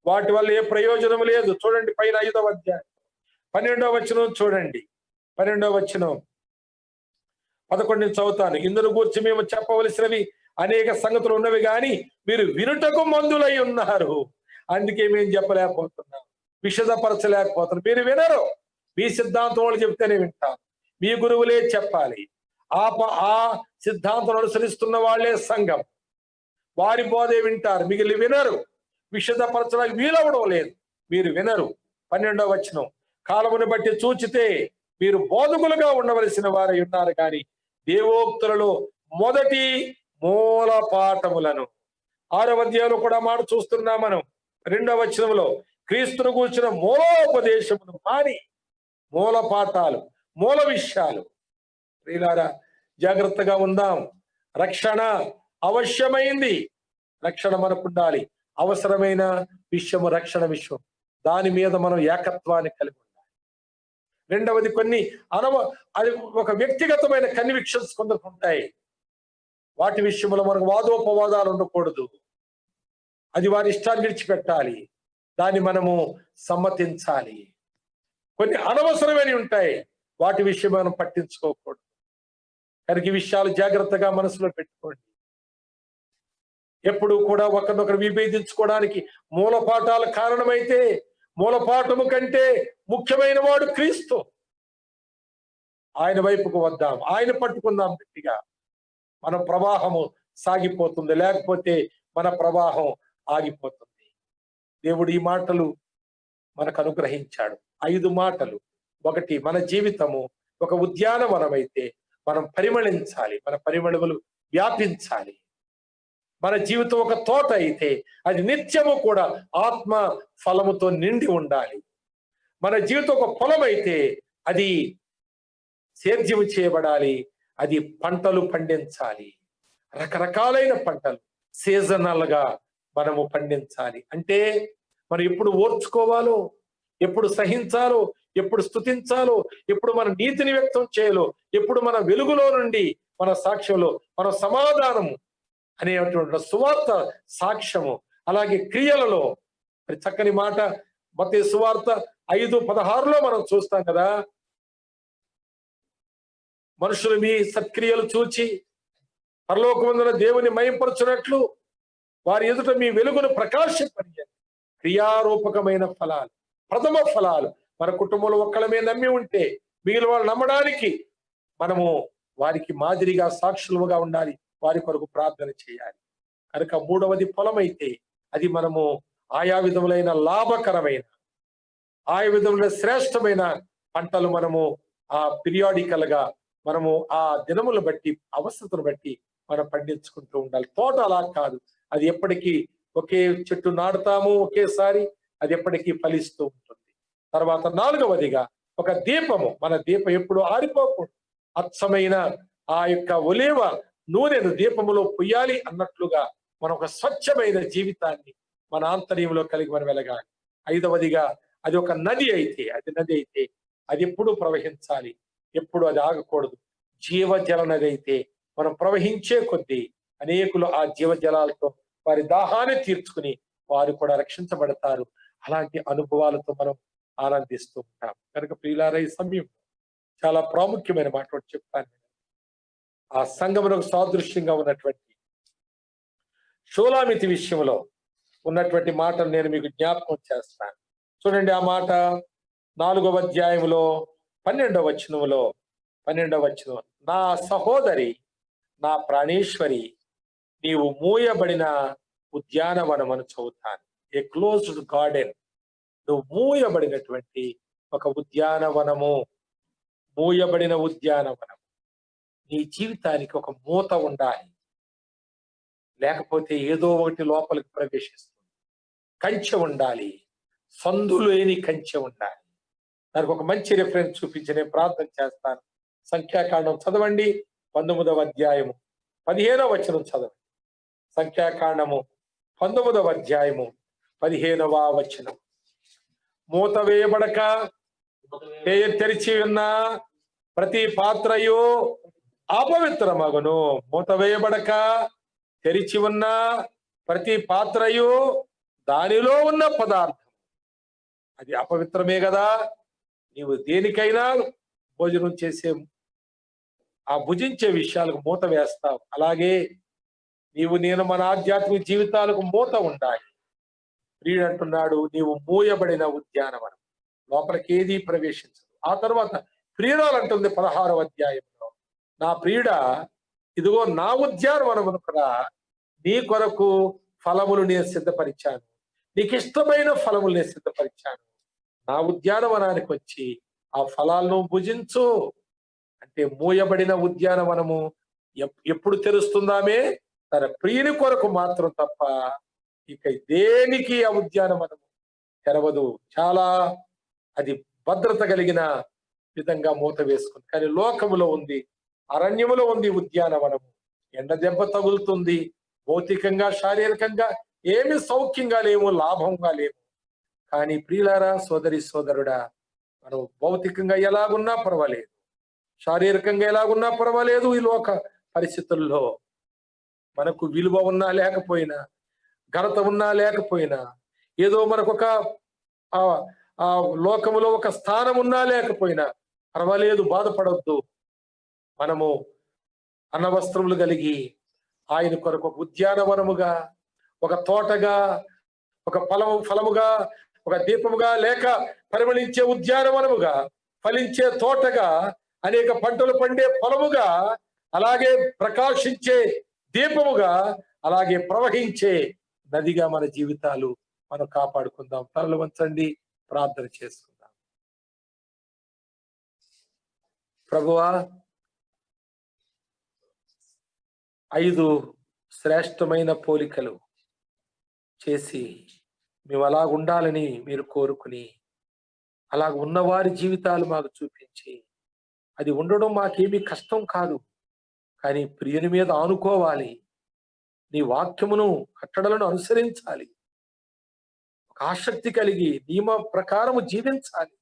వాటి వల్ల ఏ ప్రయోజనం లేదు. చూడండి పైన 5వ అధ్యాయం 12వ వచనం చూడండి. 12వ వచనం 11 చదువుతాను. ఇందును గూర్చి మేము చెప్పవలసినవి అనేక సంగతులు ఉన్నవి కానీ మీరు వినుటకు మందులై ఉన్నారు, అందుకే మేము చెప్పలేకపోతున్నాం, విషదపరచలేకపోతున్నాం. మీరు వినరు, మీ సిద్ధాంతం వాళ్ళు చెప్తేనే వింటారు, మీ గురువులే చెప్పాలి. ఆ సిద్ధాంతం అనుసరిస్తున్న వాళ్ళే సంఘం, వారి బోధే వింటారు, మిగిలిన వినరు. విషదపరచడానికి వీలవడం లేదు, మీరు వినరు. 12వ వచనం, కాలమును బట్టి చూచితే మీరు బోధకులుగా ఉండవలసిన వారై ఉన్నారు కానీ దేవోక్తులలో మొదటి మూల పాఠములను, 6వ అధ్యాయంలో కూడా మాట చూస్తున్నాం మనం. 2వ వచనంలో క్రీస్తును గూర్చిన మూలోపదేశమును మాని మూల పాఠాలు, మూల విషయాలు. ప్రియులారా, జాగ్రత్తగా ఉందాం. రక్షణ అవశ్యమైంది, రక్షణ మనకు ఉండాలి. అవసరమైన విషయము రక్షణ విషయం, దాని మీద మనం ఏకత్వాన్ని కలిగి ఉండాలి. రెండవది, కొన్ని అది ఒక వ్యక్తిగతమైన కన్విక్షన్స్ కొందరు ఉంటాయి, వాటి విషయంలో మనకు వాదోపవాదాలు ఉండకూడదు, అది వారి ఇష్టాన్ని విడిచిపెట్టాలి, దాన్ని మనము సమ్మతించాలి. కొన్ని అనవసరమైనవి ఉంటాయి, వాటి విషయం మనం పట్టించుకోకూడదు. కనుక ఈ విషయాలు జాగ్రత్తగా మనసులో పెట్టుకోండి. ఎప్పుడు కూడా ఒకరినొకరు విభేదించుకోవడానికి మూలపాఠాలు కారణమైతే, మూలపాఠము కంటే ముఖ్యమైన వాడు క్రీస్తు. ఆయన వైపుకు వద్దాం, ఆయన పట్టుకుందాం గట్టిగా. మన ప్రవాహము సాగిపోతుంది, లేకపోతే మన ప్రవాహం ఆగిపోతుంది. దేవుడు ఈ మాటలు మనకు అనుగ్రహించాడు. 5 మాటలు. 1, మన జీవితము ఒక ఉద్యానవనమైతే మనం పరిమళించాలి, మన పరిమళములు వ్యాపించాలి. మన జీవితం ఒక తోట అయితే అది నిత్యము కూడా ఆత్మ ఫలముతో నిండి ఉండాలి. మన జీవితం ఒక పొలం అయితే అది సేద్యము చేయబడాలి, అది పంటలు పండించాలి, రకరకాలైన పంటలు సీజనల్ గా మనము పండించాలి. అంటే మనం ఎప్పుడు ఓర్చుకోవాలో, ఎప్పుడు సహించాలో, ఎప్పుడు స్తుతించాలో, ఎప్పుడు మన నీతిని వ్యక్తం చేయాలో, ఎప్పుడు మన వెలుగులో నుండి మన సాక్ష్యంలో మన సమాధానము అనేటువంటి సువార్త సాక్ష్యము, అలాగే క్రియలలో మరి చక్కని మాట మత్తయి సువార్త 5:16 మనం చూస్తాం కదా, మనుషులు మీ సత్క్రియలు చూచి పరలోకమందున దేవుని మహింపరచునట్లు వారి ఎదుట మీ వెలుగును ప్రకాశింపనియండి. క్రియారూపకమైన ఫలాలు, ప్రథమ ఫలాలు. మన కుటుంబంలో ఒక్కళ్ళమే నమ్మి ఉంటే మిగిలిన వాళ్ళు నమ్మడానికి మనము వారికి మాదిరిగా సాక్షులుగా ఉండాలి, వారి కొరకు ప్రార్థన చేయాలి. కనుక 3వది పొలం అయితే అది మనము ఆయా విధములైన లాభకరమైన, ఆయా విధములైన శ్రేష్టమైన పంటలు మనము పీరియాడికల్ గా మనము ఆ దినములను బట్టి, అవసరతను బట్టి మనం పండించుకుంటూ ఉండాలి. తోట అలా కాదు, అది ఎప్పటికీ ఒకే చెట్టు నాటుతాము ఒకేసారి, అది ఎప్పటికీ ఫలిస్తూ ఉంటుంది. తర్వాత 4వదిగా ఒక దీపము, మన దీపం ఎప్పుడు ఆరిపోకూడదు. అచ్చమైన ఆ యొక్క ఒలీవ నూనెను దీపములో పొయ్యాలి అన్నట్లుగా మనం ఒక స్వచ్ఛమైన జీవితాన్ని మన ఆంతర్యంలో కలిగి మనం వెలగాలి. 5వదిగా అది ఒక నది అయితే, అది ఎప్పుడు ప్రవహించాలి, ఎప్పుడు అది ఆగకూడదు. జీవజల నది అయితే మనం ప్రవహించే కొద్దీ అనేకులు ఆ జీవజలాలతో వారి దాహాన్ని తీర్చుకుని వారు కూడా రక్షించబడతారు. అలాంటి అనుభవాలతో మనం ఆనందిస్తూ ఉంటాం. కనుక ప్రియులారా, ఈ సమయం చాలా ప్రాముఖ్యమైన మాట చెప్తాను. ఆ సంఘమునకు సాదృశ్యంగా ఉన్నటువంటి షూలామితి విషయంలో ఉన్నటువంటి మాటను నేను మీకు జ్ఞాపకం చేస్తాను. చూడండి ఆ మాట 4వ అధ్యాయంలో 12వ వచనం, నా సహోదరి, నా ప్రాణేశ్వరి, నీవు మూయబడిన ఉద్యానవనమని చదువుతాను. ఏ క్లోజ్డ్ గార్డెన్, నువ్వు మూయబడినటువంటి ఒక ఉద్యానవనము, మూయబడిన ఉద్యానవనం. నీ జీవితానికి ఒక మూత ఉండాలి, లేకపోతే ఏదో ఒకటి లోపలికి ప్రవేశిస్తుంది. కంచె ఉండాలి, సందు లేని కంచె ఉండాలి. దానికి ఒక మంచి రిఫరెన్స్ చూపించి నేను ప్రార్థన చేస్తాను. సంఖ్యాకాండం చదవండి, 19వ అధ్యాయము 15వ వచనం చదవండి. సంఖ్యాకాండము 19వ అధ్యాయము 15వ వచనం. మూత వేయబడక తెరిచి ఉన్న ప్రతి పాత్రయు అపవిత్రమగును. మూత వేయబడక తెరిచి ఉన్న ప్రతి పాత్రయు దానిలో ఉన్న పదార్థం అది అపవిత్రమే కదా. నీవు దేనికైనా భోజనం చేసే ఆ భుజించే విషయాలకు మూత వేస్తావు. అలాగే నేను మన ఆధ్యాత్మిక జీవితాలకు మూత ఉండాలి. ప్రియుడు అంటున్నాడు, నీవు మూయబడిన ఉద్యానవనం, లోపలికి ఏది ప్రవేశించదు. ఆ తర్వాత ప్రియురాలు అంటుంది 16వ అధ్యాయంలో, నా ప్రియుడ, ఇదిగో నా ఉద్యానవనమును కూడా నీ కొరకు ఫలములు నేను సిద్ధపరిచాను, నీకు ఇష్టమైన ఫలములు నేను సిద్ధపరిచాను. నా ఉద్యానవనానికి వచ్చి ఆ ఫలాలను భుజించు. అంటే మూయబడిన ఉద్యానవనము ఎప్పుడు తెరుస్తుందామే? తన ప్రియుని కొరకు మాత్రం తప్ప ఇక దేనికి ఆ ఉద్యానవనము తెరవదు. చాలా అది భద్రత కలిగిన విధంగా మూత వేసుకుంది. కానీ లోకములో ఉంది, అరణ్యములో ఉంది ఉద్యానవనము. ఎండ దెబ్బ తగులుతుంది. భౌతికంగా శారీరకంగా ఏమి సౌఖ్యంగా లేము, లాభంగా లేము. కానీ ప్రియులారా, సోదరి సోదరుడా, మనం భౌతికంగా ఎలాగున్నా పర్వాలేదు, శారీరకంగా ఎలాగున్నా పర్వాలేదు. ఈ లోక పరిస్థితుల్లో మనకు విలువ ఉన్నా లేకపోయినా, ఘనత ఉన్నా లేకపోయినా, ఏదో మనకు ఒక ఆ లోకములో ఒక స్థానం ఉన్నా లేకపోయినా పర్వాలేదు, బాధపడవద్దు. మనము అన్నవస్త్రములు కలిగి ఆయన కొరకు ఉద్యానవనముగా, ఒక తోటగా, ఒక ఫలముగా, ఒక దీపముగా, లేక పరిమళించే ఉద్యానవనముగా, ఫలించే తోటగా, అనేక పంటలు పండే పొలముగా, అలాగే ప్రకాశించే దీపముగా, అలాగే ప్రవహించే నదిగా మన జీవితాలు మనం కాపాడుకుందాం. తలలు వంచండి, ప్రార్థన చేసుకుందాం. ప్రభువా, 5 శ్రేష్టమైన పోలికలు చేసి మేము అలా ఉండాలని మీరు కోరుకుని, అలా ఉన్నవారి జీవితాలు మాకు చూపించి, అది ఉండడం మాకేమీ కష్టం కాదు, కానీ ప్రియుని మీద ఆనుకోవాలి, నీ వాక్యమును కట్టడలను అనుసరించాలి, ఒక ఆసక్తి కలిగి నియమ ప్రకారము జీవించాలి,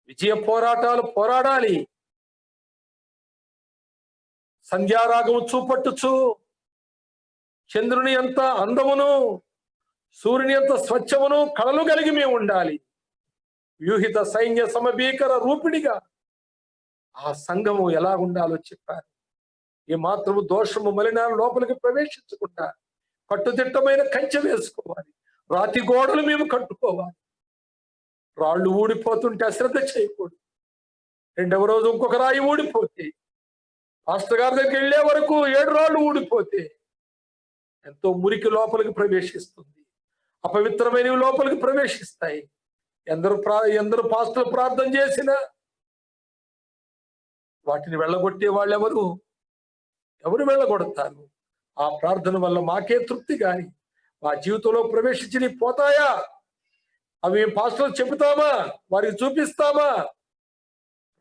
విజయ పోరాటాలు పోరాడాలి. సంధ్యారాగము చూపట్టుచు చంద్రుని ఎంత అందమును, సూర్యుని ఎంత స్వచ్ఛమును కళలు కలిగి మేము ఉండాలి. వ్యూహిత సైన్య సమభీకర రూపిణిగా ఆ సంఘము ఎలా ఉండాలో చెప్పారు. ఏ మాత్రము దోషము మలినాలు లోపలికి ప్రవేశించకుండా కట్టుదిట్టమైన కంచె వేసుకోవాలి. రాతి గోడలు మేము కట్టుకోవాలి. రాళ్ళు ఊడిపోతుంటే అశ్రద్ధ చేయకూడదు. 2వ రోజు ఇంకొక రాయి ఊడిపోతే, పాస్టర్ గారి దగ్గరికి వెళ్లే వరకు 7 రాళ్ళు ఊడిపోతే ఎంతో మురికి లోపలికి ప్రవేశిస్తుంది. అపవిత్రమైనవి లోపలికి ప్రవేశిస్తాయి. ఎందరు పాస్టర్లు ప్రార్థన చేసినా వాటిని వెళ్ళగొట్టే వాళ్ళు ఎవరు వెళ్ళగొడతారు? ఆ ప్రార్థన వల్ల మాకే తృప్తి గాని మా జీవితంలో ప్రవేశించి పోతాయా? అవి పాస్టర్లు చెబుతామా? వారికి చూపిస్తామా?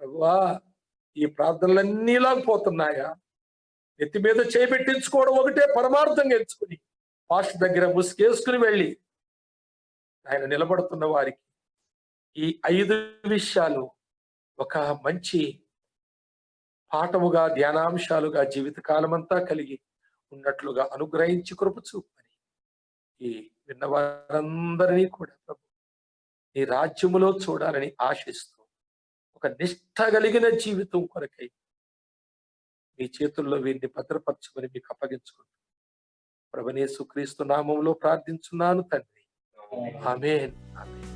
ప్రభువా, ఈ ప్రార్థనలన్నీ లాగిపోతున్నాయా? ఎత్తి మీద చేపెట్టించుకోవడం ఒకటే పరమార్థంగా ఎంచుకుని పాస్టర్ దగ్గర ముసుకేసుకుని వెళ్ళి ఆయన నిలబడుతున్న వారికి ఈ 5 విషయాలు ఒక మంచి పాఠముగా, ధ్యానాంశాలుగా జీవితకాలం అంతా కలిగి ఉన్నట్లుగా అనుగ్రహించి కృప చూపని ఈ విన్నవారందరినీ కూడా ప్రభు నీ రాజ్యములో చూడాలని ఆశిస్తూ ఒక నిష్ఠ కలిగిన జీవితం కొరకై మీ చేతుల్లో వీరిని భద్రపరచుకొని మీకు అప్పగించుకుంటూ ప్రభువైన యేసుక్రీస్తు నామములో ప్రార్థించున్నాను తండ్రి. ఆమేన్. ఆమేన్.